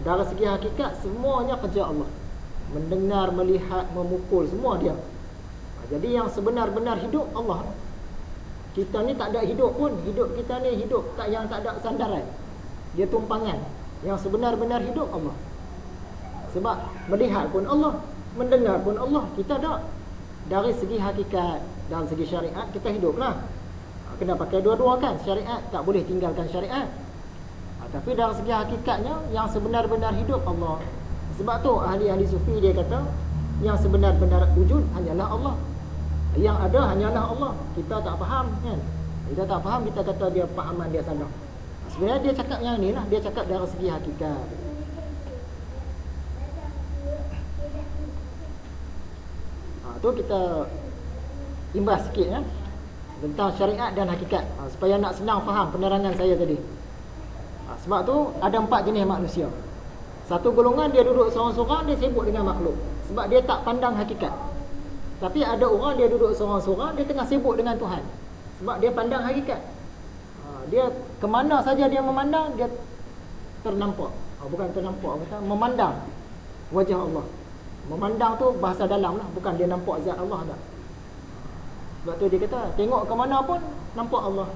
S1: Dari segi hakikat semuanya kerja Allah. Mendengar, melihat, memukul, semua dia. Jadi yang sebenar-benar hidup Allah. Kita ni tak ada hidup pun, hidup kita ni hidup yang tak ada sandaran. Dia tumpangan. Yang sebenar-benar hidup Allah. Sebab melihat pun Allah, mendengar pun Allah. Kita tak. Dari segi hakikat, dari segi syariat kita hiduplah. Kena pakai dua-dua kan. Syariat tak boleh tinggalkan syariat. Tapi dari segi hakikatnya, yang sebenar-benar hidup Allah. Sebab tu ahli-ahli sufi dia kata, yang sebenar-benar wujud hanyalah Allah. Yang ada hanyalah Allah. Kita tak faham kan. Kita tak faham, kita kata dia fahaman dia salah. Sebenarnya dia cakap yang ni lah. Dia cakap dari segi hakikat. Tu kita imbas sikit ya, tentang syariat dan hakikat, supaya nak senang faham penerangan saya tadi. Sebab tu ada 4 jenis manusia. Satu golongan dia duduk seorang-seorang, dia sibuk dengan makhluk. Sebab dia tak pandang hakikat. Tapi ada orang dia duduk seorang-seorang, dia tengah sibuk dengan Tuhan. Sebab dia pandang hakikat. Dia kemana saja dia memandang, dia ternampak. Bukan ternampak, memandang wajah Allah. Memandang tu bahasa dalam lah, bukan dia nampak zat Allah tak. Sebab tu dia kata, tengok ke mana pun nampak Allah.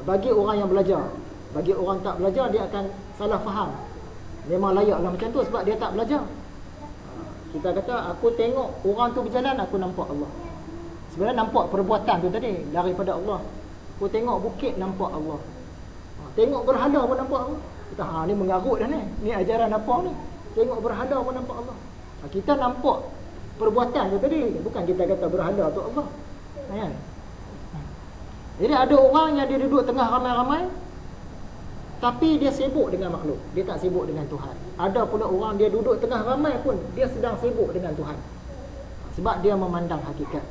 S1: Bagi orang yang belajar. Bagi orang tak belajar, dia akan salah faham. Memang layaklah macam tu sebab dia tak belajar. Kita kata, aku tengok orang tu berjalan, aku nampak Allah. Sebenarnya nampak perbuatan tu tadi daripada Allah. Aku tengok bukit, nampak Allah. Tengok berhala pun nampak Allah. Kita, ni mengarut dah ni. Ni ajaran apa ni? Tengok berhala pun nampak Allah. Kita nampak perbuatan tu tadi. Bukan kita kata berhala tu Allah. Kan? Jadi ada orang yang dia duduk tengah ramai-ramai, tapi dia sibuk dengan makhluk. Dia tak sibuk dengan Tuhan. Ada pula orang dia duduk tengah ramai pun, dia sedang sibuk dengan Tuhan. Sebab dia memandang hakikat.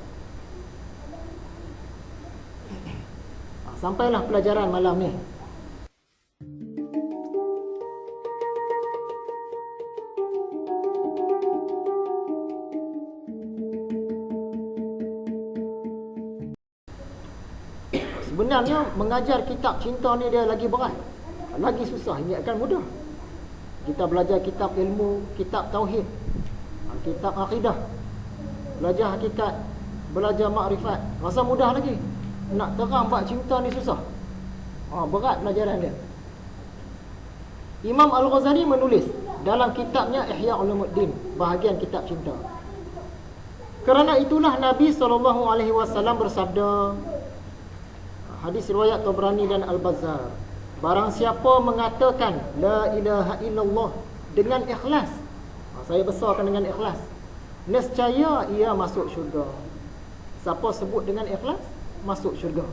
S1: Sampailah pelajaran malam ni. Sebenarnya mengajar kitab cinta ni dia lagi berat, lagi susah. Ini akan mudah. Kita belajar kitab ilmu, kitab tauhid, kitab akidah, belajar hakikat, belajar makrifat, rasa mudah lagi. Nak terang bab cinta ni susah. Berat pelajaran dia. Imam Al-Ghazali menulis dalam kitabnya Ihya Ulumuddin, bahagian kitab cinta. Kerana itulah Nabi SAW bersabda, hadis riwayat Tabrani dan Al-Bazzar, barang siapa mengatakan la ilaha illallah dengan ikhlas, saya besarkan dengan ikhlas, nescaya ia masuk syurga. Siapa sebut dengan ikhlas, masuk syurga.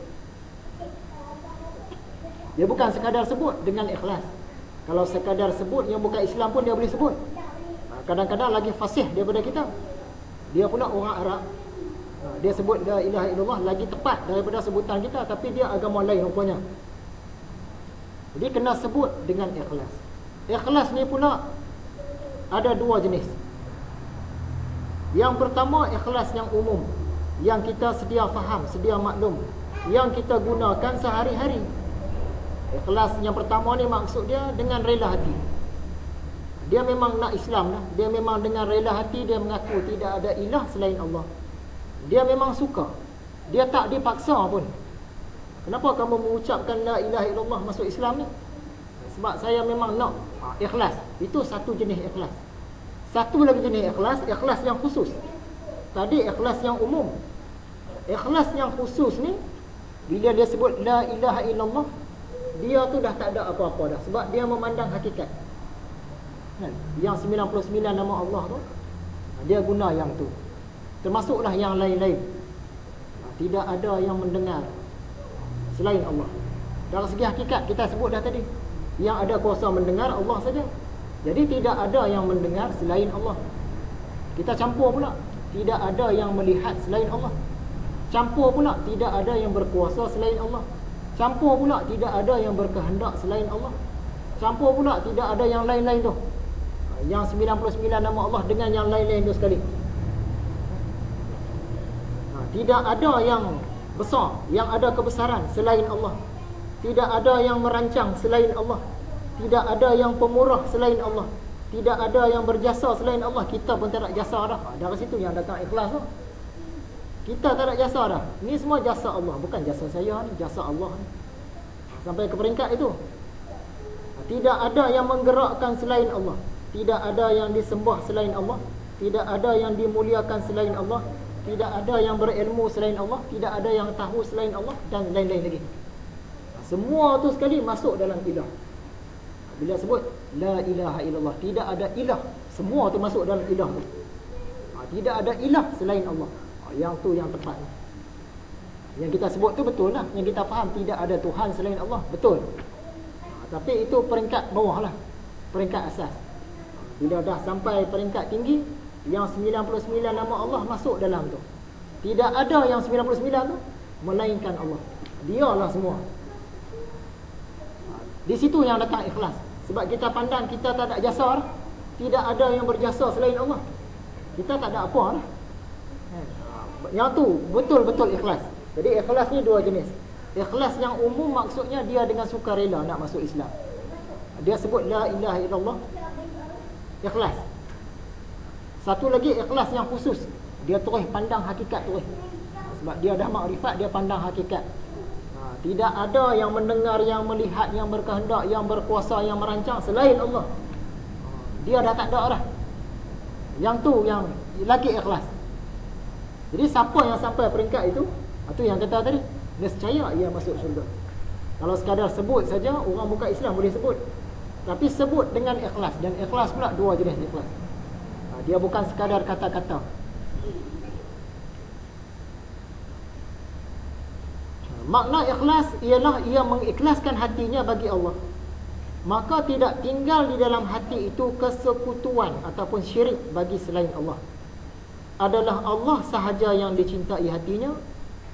S1: Dia bukan sekadar sebut dengan ikhlas. Kalau sekadar sebut yang bukan Islam pun dia boleh sebut. Kadang-kadang lagi fasih daripada kita. Dia pula orang Arab, dia sebut la ilaha illallah lagi tepat daripada sebutan kita, tapi dia agama lain rupanya. Jadi kena sebut dengan ikhlas. Ikhlas ni pula ada 2 jenis. Yang pertama ikhlas yang umum, yang kita sedia faham, sedia maklum, yang kita gunakan sehari-hari. Ikhlas yang pertama ni maksud dia dengan rela hati. Dia memang nak Islam lah. Dia memang dengan rela hati dia mengaku tidak ada ilah selain Allah. Dia memang suka. Dia tak dipaksa pun. Kenapa kamu mengucapkan la ilaha illallah masuk Islam ni? Sebab saya memang nak. Ikhlas. Itu satu jenis ikhlas. Satu lagi jenis ikhlas, ikhlas yang khusus. Tadi ikhlas yang umum. Ikhlas yang khusus ni, bila dia sebut la ilaha illallah, dia tu dah tak ada apa-apa dah. Sebab dia memandang hakikat. Yang 99 nama Allah tu, dia guna yang tu. Termasuklah yang lain-lain. Tidak ada yang mendengar selain Allah. Dari segi hakikat kita sebut dah tadi, yang ada kuasa mendengar Allah saja. Jadi tidak ada yang mendengar selain Allah. Kita campur pula, tidak ada yang melihat selain Allah. Campur pula, tidak ada yang berkuasa selain Allah. Campur pula, tidak ada yang berkehendak selain Allah. Campur pula, tidak ada yang lain-lain tu. Yang 99 nama Allah dengan yang lain-lain tu sekali. Tidak ada yang besar, yang ada kebesaran selain Allah. Tidak ada yang merancang selain Allah. Tidak ada yang pemurah selain Allah. Tidak ada yang berjasa selain Allah. Kita pun tak ada jasa dah. Dari situ yang datang ikhlas tu. Kita tak ada jasa dah. Ni semua jasa Allah, bukan jasa saya ni, jasa Allah ni. Sampai ke peringkat itu. Tidak ada yang menggerakkan selain Allah. Tidak ada yang disembah selain Allah. Tidak ada yang dimuliakan selain Allah. Tidak ada yang berilmu selain Allah. Tidak ada yang tahu selain Allah. Dan lain-lain lagi. Semua tu sekali masuk dalam ilah. Bila sebut la ilaha illallah, tidak ada ilah, semua tu masuk dalam ilah tu. Tidak ada ilah selain Allah. Yang tu yang tepat. Yang kita sebut tu betul lah. Yang kita faham tidak ada Tuhan selain Allah, betul. Tapi itu peringkat bawah lah, peringkat asas. Bila dah sampai peringkat tinggi, yang 99 nama Allah masuk dalam tu. Tidak ada yang 99 tu melainkan Allah. Dialah semua. Di situ yang datang ikhlas. Sebab kita pandang kita tak ada jasa lah. Tidak ada yang berjasa selain Allah. Kita tak ada apa lah. Yang tu betul-betul ikhlas. Jadi ikhlas ni dua jenis. Ikhlas yang umum maksudnya dia dengan sukarela nak masuk Islam. Dia sebut la ilaha illallah, ikhlas. Satu lagi ikhlas yang khusus, dia terus pandang hakikat terus. Sebab dia dah makrifat, dia pandang hakikat. Tidak ada yang mendengar, yang melihat, yang berkehendak, yang berkuasa, yang merancang selain Allah. Dia dah tak ada dah. Yang tu yang lagi ikhlas. Jadi siapa yang sampai peringkat itu, itu yang kata tadi, nescaya ia masuk syurga. Kalau sekadar sebut saja, orang bukan Islam boleh sebut. Tapi sebut dengan ikhlas. Dan ikhlas pula dua jenis ikhlas. Dia bukan sekadar kata-kata. Makna ikhlas ialah ia mengikhlaskan hatinya bagi Allah. Maka tidak tinggal di dalam hati itu kesekutuan ataupun syirik bagi selain Allah. Adalah Allah sahaja yang dicintai hatinya,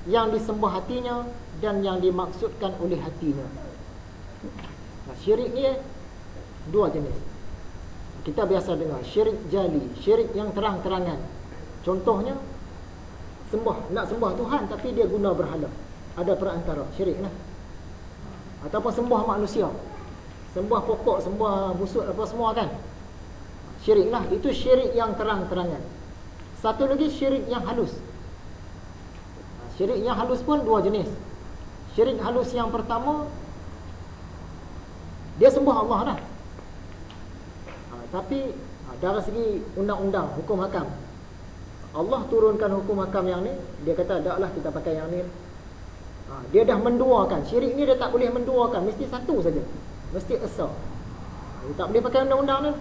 S1: yang disembah hatinya, dan yang dimaksudkan oleh hatinya. Syirik ni dua jenis. Kita biasa dengar syirik jali, syirik yang terang-terangan. Contohnya nak sembah Tuhan tapi dia guna berhala. Ada perantara, syirik lah. Ataupun sembah manusia, sembah pokok, sembah busuk apa semua kan, syirik lah. Itu syirik yang terang-terangan. Satu lagi syirik yang halus. Syirik yang halus pun dua jenis. Syirik halus yang pertama, dia sembah Allah dah, tapi dari segi undang-undang, hukum hakam, Allah turunkan hukum hakam yang ni, dia kata taklah kita pakai yang ni. Dia dah menduakan. Syirik ni dia tak boleh menduakan, mesti satu saja, mesti esa. Dia tak boleh pakai undang-undang ni.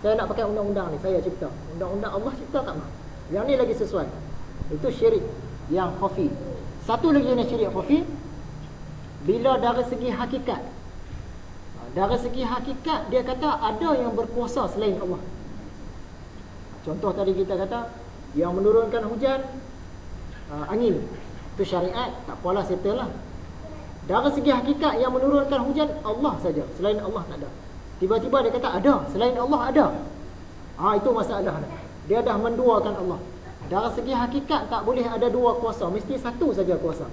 S1: Saya nak pakai undang-undang ni, saya cipta. Undang-undang Allah cipta tak mah. Yang ni lagi sesuai. Itu syirik yang khafi. Satu lagi jenis syirik khafi, bila dari segi hakikat. Dari segi hakikat dia kata ada yang berkuasa selain Allah. Contoh tadi kita kata yang menurunkan hujan, angin, itu syariat, tak apalah, settle lah. Dari segi hakikat yang menurunkan hujan Allah saja, selain Allah tak ada. Tiba-tiba dia kata ada, selain Allah ada. Itu masalah. Dia dah menduakan Allah. Dari segi hakikat tak boleh ada dua kuasa, mesti satu saja kuasa.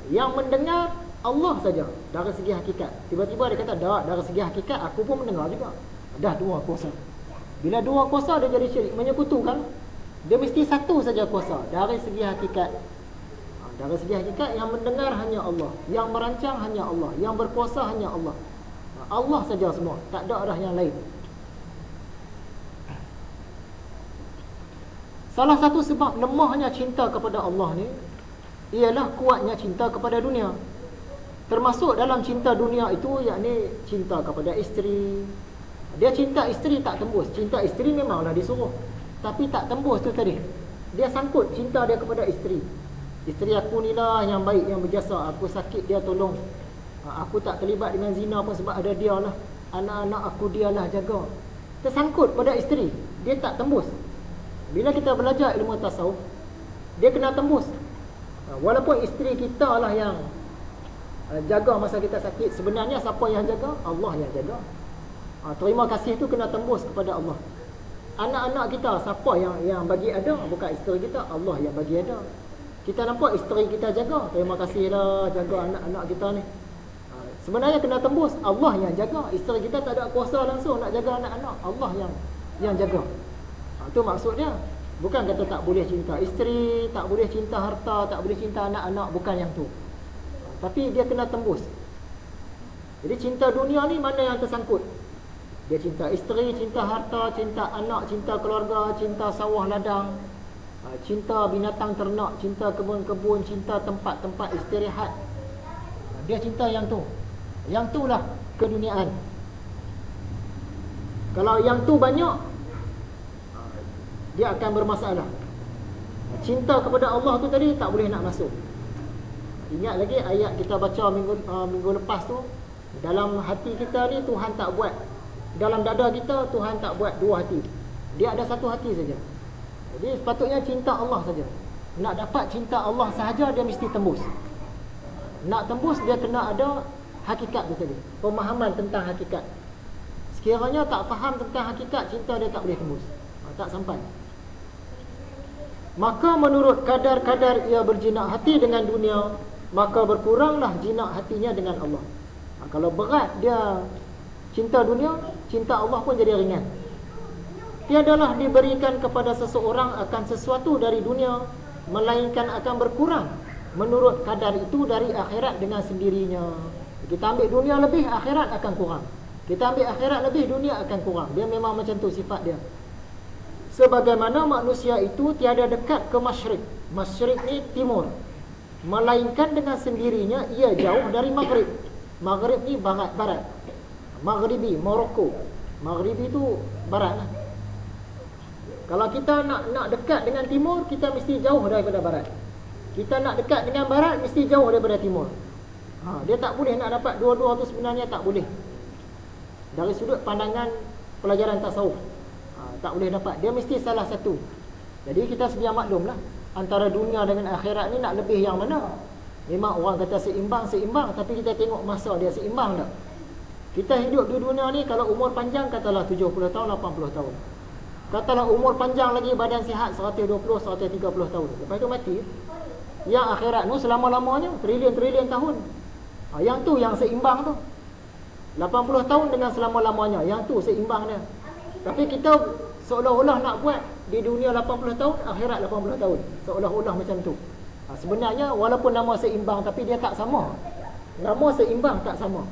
S1: Yang mendengar Allah saja dari segi hakikat. Tiba-tiba dia kata dah, dari segi hakikat aku pun mendengar juga. Dah dua kuasa. Bila dua kuasa dia jadi syirik, menyekutukan. Dia mesti satu saja kuasa dari segi hakikat. Dari segi hakikat yang mendengar hanya Allah, yang merancang hanya Allah, yang berkuasa hanya Allah. Allah saja semua, tak ada dah yang lain. Salah satu sebab lemahnya cinta kepada Allah ni ialah kuatnya cinta kepada dunia. Termasuk dalam cinta dunia itu, yakni cinta kepada isteri. Dia cinta isteri tak tembus. Cinta isteri memanglah disuruh, tapi tak tembus tu tadi. Dia sangkut cinta dia kepada isteri. Isteri aku ni lah yang baik, yang berjasa. Aku sakit dia tolong. Aku tak terlibat dengan zina pun sebab ada dia lah. Anak-anak aku dia lah jaga. Tersangkut pada isteri. Dia tak tembus. Bila kita belajar ilmu tasawuf, dia kena tembus. Walaupun isteri kita lah yang jaga masa kita sakit, sebenarnya siapa yang jaga? Allah yang jaga. Terima kasih tu kena tembus kepada Allah. Anak-anak kita siapa yang bagi ada? Bukan isteri kita, Allah yang bagi ada. Kita nampak isteri kita jaga, terima kasih dah jaga anak-anak kita ni. Sebenarnya kena tembus, Allah yang jaga. Isteri kita tak ada kuasa langsung nak jaga anak-anak, Allah yang jaga. Itu maksudnya. Bukan kata tak boleh cinta isteri, tak boleh cinta harta, tak boleh cinta anak-anak, bukan yang tu. Tapi dia kena tembus. Jadi cinta dunia ni mana yang tersangkut? Dia cinta isteri, cinta harta, cinta anak, cinta keluarga, cinta sawah ladang, cinta binatang ternak, cinta kebun-kebun, cinta tempat-tempat istirahat. Dia cinta yang tu. Yang tu lah keduniaan. Kalau yang tu banyak, dia akan bermasalah. Cinta kepada Allah tu tadi tak boleh nak masuk. Ingat lagi ayat kita baca minggu lepas tu, dalam hati kita ni Tuhan tak buat, dalam dada kita Tuhan tak buat dua hati. Dia ada satu hati saja. Jadi sepatutnya cinta Allah saja. Nak dapat cinta Allah sahaja, dia mesti tembus. Nak tembus dia kena ada hakikat tu tadi, pemahaman tentang hakikat. Sekiranya tak faham tentang hakikat, cinta dia tak boleh tembus, tak sampai. Maka menurut kadar-kadar ia berjinak hati dengan dunia, maka berkuranglah jinak hatinya dengan Allah. Kalau berat dia cinta dunia, cinta Allah pun jadi ringan. Tiadalah diberikan kepada seseorang akan sesuatu dari dunia, melainkan akan berkurang menurut kadar itu dari akhirat dengan sendirinya. Kita ambil dunia lebih, akhirat akan kurang. Kita ambil akhirat lebih, dunia akan kurang. Dia memang macam tu sifat dia. Sebagaimana manusia itu tiada dekat ke masyrik. Masyrik ni timur. Melainkan dengan sendirinya ia jauh dari maghrib. Maghrib ni barat. Maghribi, Morocco. Maghribi tu barat lah. Kalau kita nak dekat dengan timur, kita mesti jauh daripada barat. Kita nak dekat dengan barat, mesti jauh daripada timur. Dia tak boleh nak dapat dua-dua tu, sebenarnya tak boleh. Dari sudut pandangan pelajaran tasawuf, tak boleh dapat. Dia mesti salah satu. Jadi kita sedia maklumlah, antara dunia dengan akhirat ni nak lebih yang mana? Memang orang kata seimbang, tapi kita tengok masa dia seimbang tak? Kita hidup di dunia ni, kalau umur panjang katalah 70 tahun, 80 tahun. Katalah umur panjang lagi, badan sihat 120, 130 tahun. Lepas tu mati. Yang akhirat tu selama-lamanya, trilion-trilion tahun. Yang tu yang seimbang tu. 80 tahun dengan selama-lamanya, yang tu seimbang dia. Tapi kita seolah-olah nak buat di dunia 80 tahun, akhirat 80 tahun. Seolah-olah macam tu. Sebenarnya walaupun nama seimbang, tapi dia tak sama. Nama seimbang tak sama.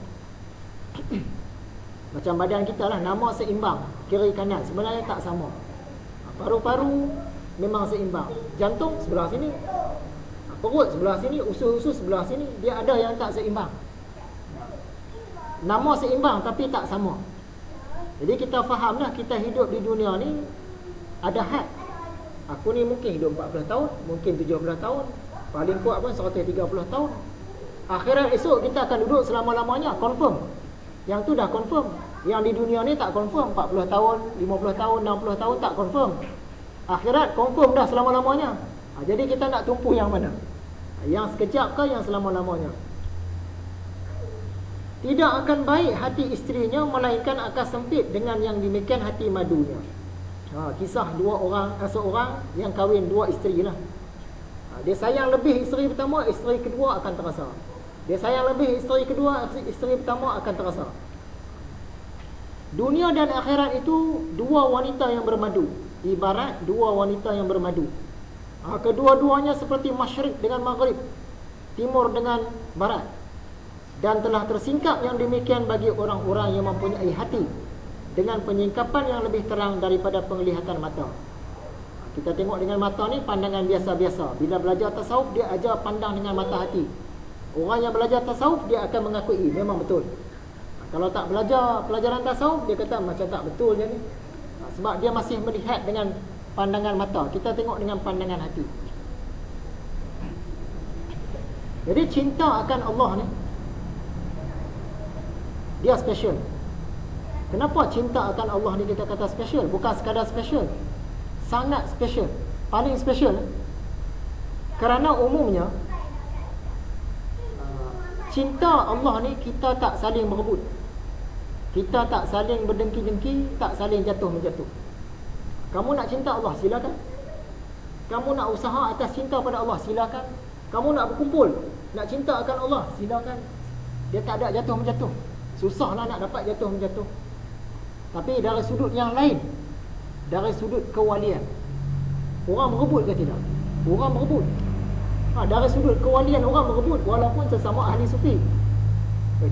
S1: Macam badan kita lah, nama seimbang, kiri kanan, sebenarnya tak sama. Paru-paru memang seimbang, jantung sebelah sini, perut sebelah sini, usus-usus sebelah sini. Dia ada yang tak seimbang. Nama seimbang tapi tak sama. Jadi kita fahamlah, kita hidup di dunia ni ada had. Aku ni mungkin hidup 40 tahun, mungkin 70 tahun, paling kuat pun 130 tahun. Akhirat esok kita akan duduk selama-lamanya, confirm. Yang tu dah confirm. Yang di dunia ni tak confirm, 40 tahun, 50 tahun, 60 tahun tak confirm. Akhirat confirm dah selama-lamanya. Jadi kita nak tumpu yang mana? Yang sekejap ke yang selama-lamanya? Tidak akan baik hati isterinya, melainkan akan sempit dengan yang demikian hati madunya. Kisah seorang yang kahwin dua isteri lah. Dia sayang lebih isteri pertama, isteri kedua akan terasa. Dia sayang lebih isteri kedua, isteri pertama akan terasa. Dunia dan akhirat itu dua wanita yang bermadu. Ibarat dua wanita yang bermadu. Kedua-duanya seperti masyrik dengan maghrib, timur dengan barat. Dan telah tersingkap yang demikian bagi orang-orang yang mempunyai hati, dengan penyingkapan yang lebih terang daripada penglihatan mata. Kita tengok dengan mata ni pandangan biasa-biasa. Bila belajar tasawuf, dia ajar pandang dengan mata hati. Orang yang belajar tasawuf, dia akan mengakui memang betul. Kalau tak belajar pelajaran tasawuf, dia kata macam tak betul je ni. Sebab dia masih melihat dengan pandangan mata. Kita tengok dengan pandangan hati. Jadi cinta akan Allah ni, dia special. Kenapa cinta akan Allah ni kita kata special? Bukan sekadar special, sangat special, paling special. Kerana umumnya cinta Allah ni kita tak saling berebut, kita tak saling berdengki-dengki, tak saling jatuh-menjatuh. Kamu nak cinta Allah, silakan. Kamu nak usaha atas cinta pada Allah, silakan. Kamu nak berkumpul, nak cinta akan Allah, silakan. Dia tak ada jatuh-menjatuh. Susahlah nak dapat jatuh-menjatuh. Tapi dari sudut yang lain, dari sudut kewalian, orang berebut ke tidak? Orang berebut. Dari sudut kewalian orang berebut, walaupun sesama ahli sufi.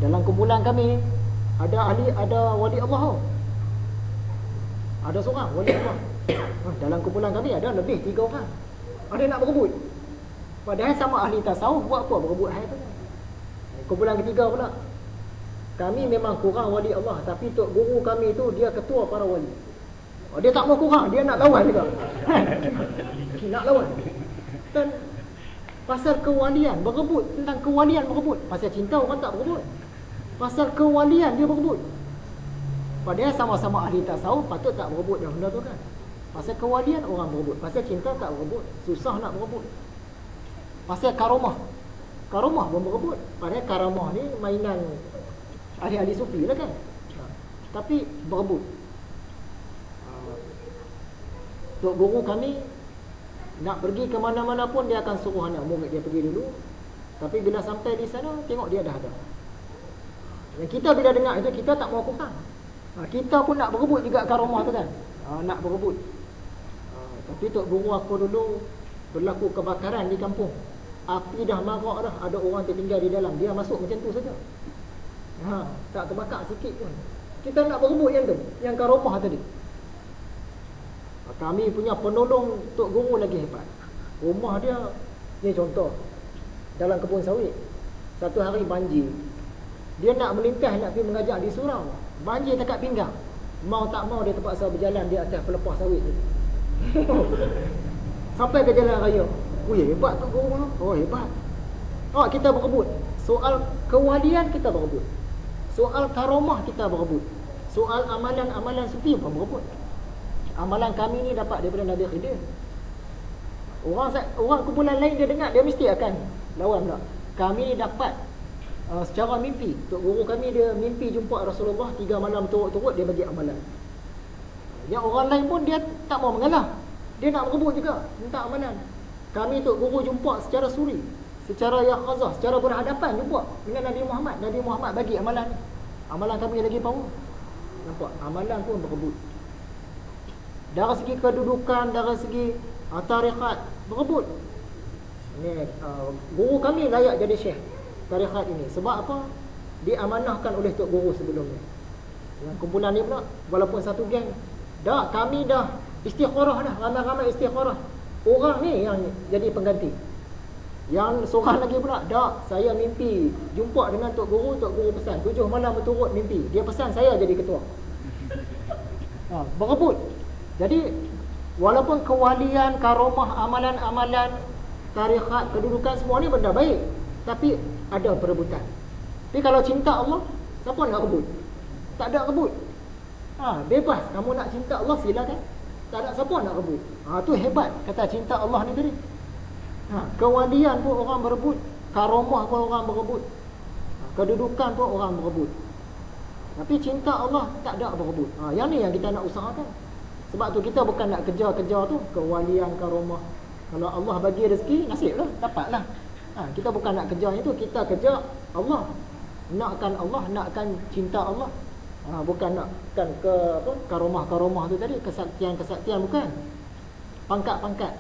S1: Dalam kumpulan kami ada ahli, ada wali Allah. Ada seorang wali Allah. Dalam kumpulan kami ada lebih 3 orang. Ada nak berebut. Padahal sama ahli tasawuf, buat apa berebut hal tu? Kumpulan ketiga pula, kami memang kurang wali Allah, tapi tok guru kami tu dia ketua para wali. Dia tak mau kurang, dia nak lawan juga. Nak lawan. Dan pasal kewalian berebut, tentang kewalian berebut. Pasal cinta orang tak berebut. Pasal kewalian dia berebut. Padahal sama-sama ahli tasawuf, patut tak berebut dah benda tu kan. Pasal kewalian orang berebut, pasal cinta tak berebut. Susah nak berebut. Pasal karamah, karamah pun berebut. Padahal karamah ni mainan ahli-ahli sufi lah kan. Tapi berebut. Tok guru kami nak pergi ke mana-mana pun dia akan suruh anak murid dia pergi dulu. Tapi bila sampai di sana, tengok dia dah ada. Yang kita bila dengar itu, kita tak mau kurang. Kita pun nak berebut juga karamah tu kan. Nak berebut. Tapi tok guru aku dulu berlaku kebakaran di kampung. Api dah marak dah, ada orang tertinggal di dalam. Dia masuk macam tu saja. Tak terbakar sikit pun. Kita nak berebut yang tu, yang karamah tadi. Kami punya penolong tok guru lagi hebat. Rumah dia ni contoh, dalam kebun sawit. Satu hari banjir. Dia nak melintas, nak pergi mengajar di surau. Banjir dekat pinggang. Mau tak mau dia terpaksa berjalan di atas pelepah sawit tu. Sampai ke jalan raya. Hebat tok guru. Hebat. Kita berebut. Soal kewalian kita berebut. Soal karamah kita berebut. Soal amalan-amalan sufi pun berebut. Amalan kami ni dapat daripada Nabi Khidir. Orang kumpulan lain dia dengar, dia mesti akan lawan pula. Kami ni dapat secara mimpi. Tok guru kami dia mimpi jumpa Rasulullah 3 malam turut-turut, dia bagi amalan. Yang orang lain pun dia tak mau mengalah. Dia nak berebut juga, minta amalan. Kami tok guru jumpa secara suri, secara yakhazah, secara berhadapan jumpa dengan Nabi Muhammad. Nabi Muhammad bagi amalan. Amalan kami lagi power. Nampak? Amalan pun berebut. Dari segi kedudukan, dari segi tarikat, berebut. Ni guru kami layak jadi syekh tarikat ini. Sebab apa? Diamanahkan oleh tok guru sebelumnya. Yang kumpulan ni pula, walaupun satu geng, kami dah istikharah dah, ramai-ramai istikharah. Orang ni yang jadi pengganti. Yang seorang lagi pula, saya mimpi jumpa dengan tok guru pesan 7 malam berturut mimpi. Dia pesan saya jadi ketua. Berebut. Jadi walaupun kewalian, karamah, amalan-amalan, tarikat, kedudukan semua ni benda baik, tapi ada perebutan. Tapi kalau cinta Allah, siapa nak rebut? Tak ada rebut. Bebas. Kamu nak cinta Allah, silakan. Tak ada siapa nak rebut. Tu hebat kata cinta Allah ni tadi. Kewalian pun orang berebut, karamah pun orang berebut, kedudukan pun orang berebut. Tapi cinta Allah tak ada berebut. Yang ni yang kita nak usahakan. Sebab tu kita bukan nak kejar-kejar tu kewalian, karamah. Kalau Allah bagi rezeki, nasiblah, dapatlah. Kita bukan nak kejar itu, kita kejar Allah. Nakkan Allah, nakkan cinta Allah. Bukan nakkan ke karamah-karamah tu tadi, kesaktian-kesaktian bukan. Pangkat-pangkat.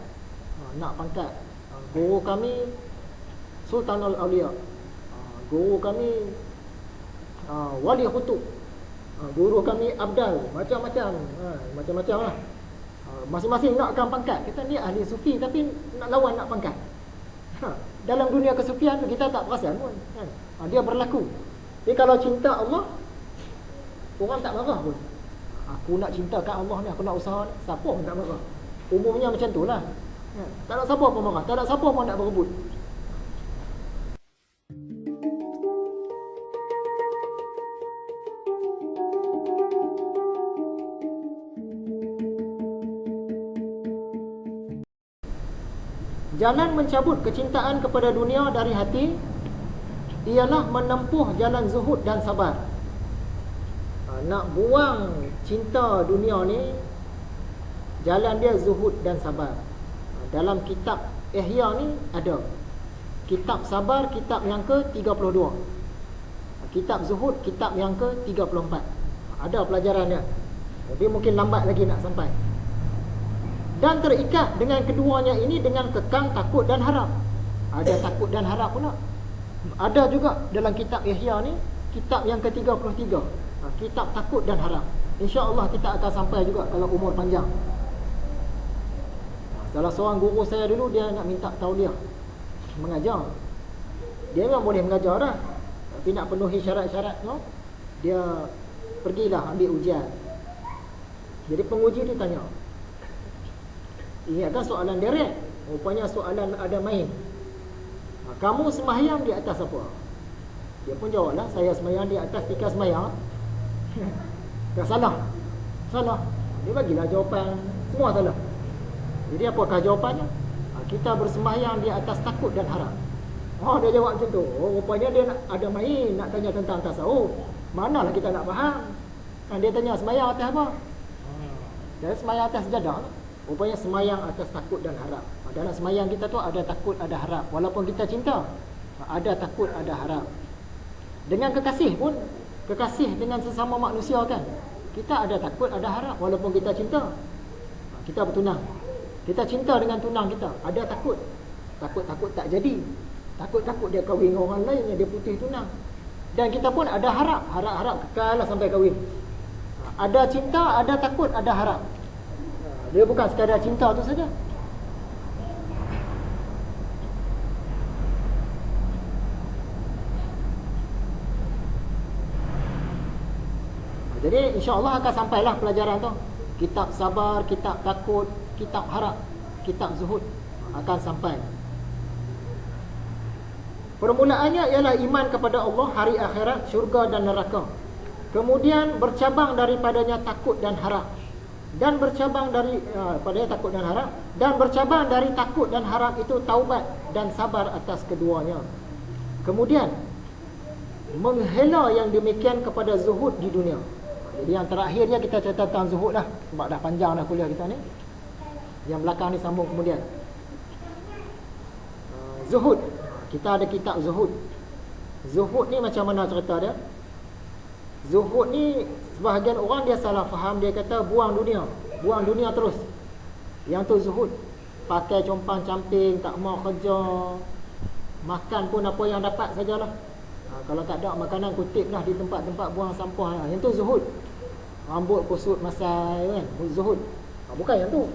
S1: Nak pangkat. Guru kami Sultanul Aulia. Guru kami Wali Qutub. Guru kami Abdal, macam-macam. Macam-macam lah. Masing-masing nakkan pangkat. Kita ni ahli sufi tapi nak lawan nak pangkat. Dalam dunia kesufian tu kita tak perasan pun kan? Dia berlaku. Jadi kalau cinta Allah, orang tak marah pun. Aku nak cintakan Allah ni, aku nak usaha ni, siapa pun tak marah. Umumnya macam tu lah. Tak ada siapa pun marah, tak ada siapa pun nak berebut. Jalan mencabut kecintaan kepada dunia dari hati ialah menempuh jalan zuhud dan sabar. Nak buang cinta dunia ni, jalan dia zuhud dan sabar. Dalam kitab Ihya ni ada kitab sabar, kitab yang ke-32. Kitab zuhud, kitab yang ke-34. Ada pelajaran dia. Tapi mungkin lambat lagi nak sampai. Dan terikat dengan keduanya ini dengan kekang takut dan harap. Ada takut dan harap pula. Ada juga dalam kitab Ihya ni, kitab yang ke-33. Kitab takut dan harap. InsyaAllah kita akan sampai juga kalau umur panjang. Salah seorang guru saya dulu, dia nak minta tauliah mengajar. Dia memang boleh mengajar dah, tapi nak penuhi syarat-syarat tu, dia pergilah ambil ujian. Jadi penguji dia tanya, ingatkan soalan direct, rupanya soalan ada main. Kamu sembahyang di atas apa? Dia pun jawablah, saya sembahyang di atas tikar sembahyang. Tak salah. Salah. Dia bagilah jawapan, semua salah. Jadi apakah jawapannya? Kita bersembahyang di atas takut dan harap. Dia jawab macam tu. Rupanya dia nak ada main, nak tanya tentang tasawuf. Manalah kita nak faham. Dia tanya sembahyang atas apa? Dia sembahyang atas sejadah. Rupanya sembahyang atas takut dan harap. Dalam sembahyang kita tu ada takut, ada harap. Walaupun kita cinta, ada takut, ada harap. Dengan kekasih pun, kekasih dengan sesama manusia kan, kita ada takut, ada harap. Walaupun kita cinta, kita bertunang, kita cinta dengan tunang kita, ada takut. Takut-takut tak jadi, takut-takut dia kahwin dengan orang lain yang dia putih tunang. Dan kita pun ada harap, harap-harap kekal lah sampai kahwin. Ada cinta, ada takut, ada harap. Dia bukan sekadar cinta tu saja. Jadi insya-Allah akan sampailah pelajaran tu. Kitab sabar, kitab takut, kitab harap, kitab zuhud akan sampai. Permulaannya ialah iman kepada Allah, hari akhirat, syurga dan neraka. Kemudian bercabang daripadanya takut dan harap. Dan bercabang dari padanya takut dan harap, dan bercabang dari takut dan harap itu taubat dan sabar atas keduanya. Kemudian menghela yang demikian kepada zuhud di dunia. Jadi yang terakhirnya kita cerita tentang zuhud dah, sebab dah panjang dah kuliah kita ni. Yang belakang ni sambung kemudian. Zuhud. Kita ada kitab zuhud. Zuhud ni macam mana cerita dia? Zuhud ni sebahagian orang dia salah faham, dia kata buang dunia terus. Yang tu zuhud. Pakai compang camping, tak mau kerja, makan pun apa yang dapat sajalah. Kalau tak ada makanan, kutiplah di tempat-tempat buang sampah. Yang tu zuhud. Rambut kusut masai kan, zuhud. Bukan yang tu.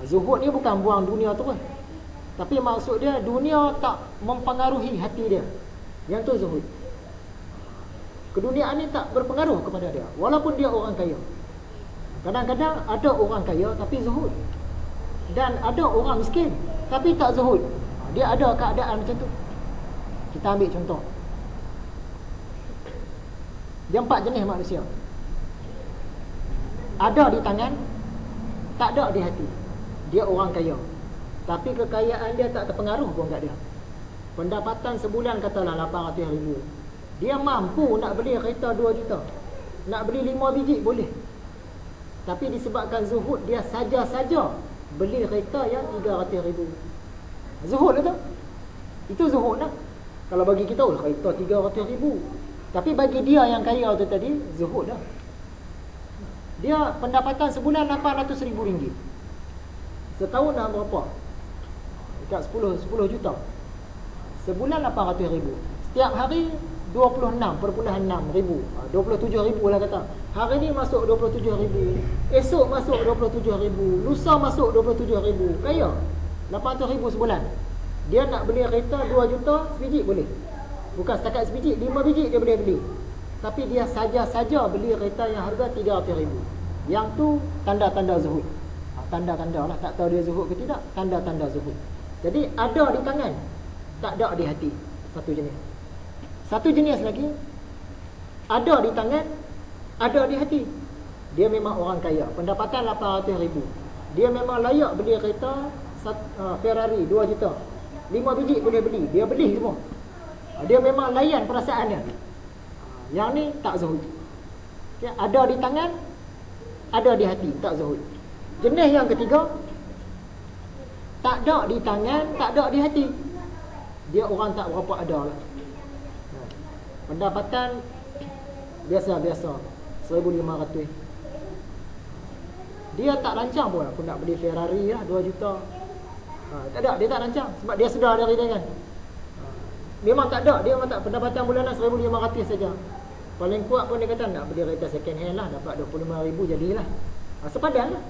S1: Zuhud ni bukan buang dunia terus, tapi maksud dia dunia tak mempengaruhi hati dia. Yang tu zuhud. Keduniaan ni tak berpengaruh kepada dia, walaupun dia orang kaya. Kadang-kadang ada orang kaya tapi zuhud, dan ada orang miskin tapi tak zuhud. Dia ada keadaan macam tu. Kita ambil contoh. Dia 4 jenis manusia. Ada di tangan, tak ada di hati. Dia orang kaya, tapi kekayaan dia tak terpengaruh pun kat dia. Pendapatan sebulan katalah 800,000. Dia mampu nak beli kereta 2 juta, nak beli 5 biji boleh. Tapi disebabkan zuhud, dia saja-saja beli kereta yang 300,000. Zuhud lah tu. Itu zuhud lah. Kalau bagi kita, kereta 300,000. Tapi bagi dia yang kaya tu tadi, zuhud lah. Dia pendapatan sebulan 800,000 ringgit. Setahun dah berapa? Dekat 10 juta. Sebulan 800,000. Setiap hari 26.6 ribu. 27,000 lah kata. Hari ni masuk 27,000. Esok masuk 27,000. Lusa masuk 27,000. Kaya. 800,000 sebulan. Dia nak beli kereta 2 juta, sebiji boleh. Bukan setakat sebiji, 5 biji dia boleh beli. Tapi dia saja-saja beli kereta yang harga 300,000. Yang tu tanda-tanda zuhud. Tanda-tanda lah, tak tahu dia zuhud ke tidak. Tanda-tanda zuhud. Jadi ada di tangan, tak ada di hati. Satu jenis. Satu jenis lagi, ada di tangan, ada di hati. Dia memang orang kaya, pendapatan 800,000. Dia memang layak beli kereta Ferrari 2 juta, 5 biji boleh beli, dia beli semua. Dia memang layan perasaannya. Yang ni tak zuhud. Okay, ada di tangan, ada di hati, tak zuhud. Jenis yang ketiga, tak ada di tangan, tak ada di hati. Dia orang tak berapa ada lah. Pendapatan biasa-biasa, 1,500. Dia tak rancang pun aku nak beli Ferrari lah 2 juta. Tak ada, dia tak rancang sebab dia sedar dari dia kan. Memang tak ada, dia memang tak, pendapatan bulanan 1,500 saja. Paling kuat pun dia kata nak beli kereta second hand lah, dapat 25,000 jadilah. Sepadan lah.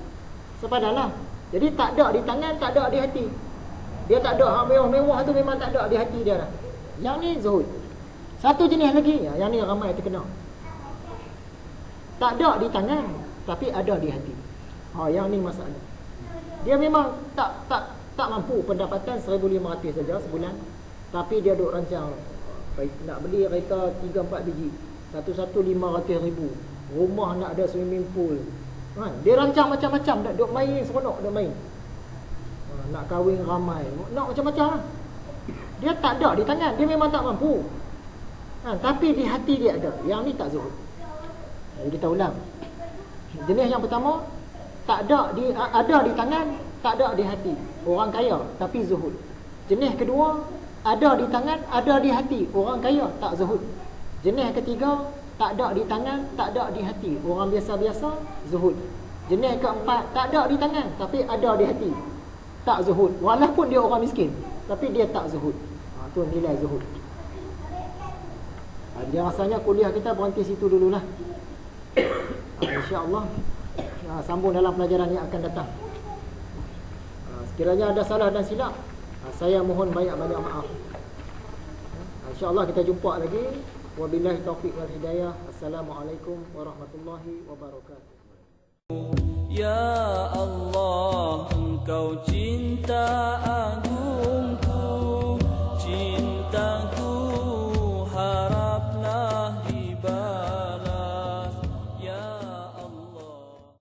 S1: Sepadan lah. Jadi tak ada di tangan, tak ada di hati. Dia tak ada, mewah-mewah tu memang tak ada di hati dia lah. Yang ni zuhud. Satu jenis lagi, yang ni ramai terkenal. Tak ada di tangan, tapi ada di hati. Yang ni masalah. Dia memang tak mampu, pendapatan 1,500 saja sebulan, tapi dia duk rancang nak beli kereta 3-4 biji, satu-satu 500,000. Rumah nak ada swimming pool. Dia rancang macam-macam, nak duk main seronok, duk main. Nak kahwin ramai, nak macam-macam lah. Dia tak ada di tangan, dia memang tak mampu. Tapi di hati dia ada. Yang ni tak zuhud. Jadi kita ulang. Jenis yang pertama, ada di tangan, tak ada di hati. Orang kaya tapi zuhud. Jenis kedua, ada di tangan, ada di hati. Orang kaya tak zuhud. Jenis ketiga, tak ada di tangan, tak ada di hati. Orang biasa-biasa zuhud. Jenis keempat, tak ada di tangan tapi ada di hati. Tak zuhud. Walaupun dia orang miskin, tapi dia tak zuhud. Tu nilai zuhud. Dia rasanya kuliah kita berhenti situ dululah. InsyaAllah sambung dalam pelajaran yang akan datang. Sekiranya ada salah dan silap, saya mohon banyak-banyak maaf. InsyaAllah kita jumpa lagi. Wabillahi taufiq wal hidayah. Assalamualaikum warahmatullahi wabarakatuh. Ya Allah, Engkau cinta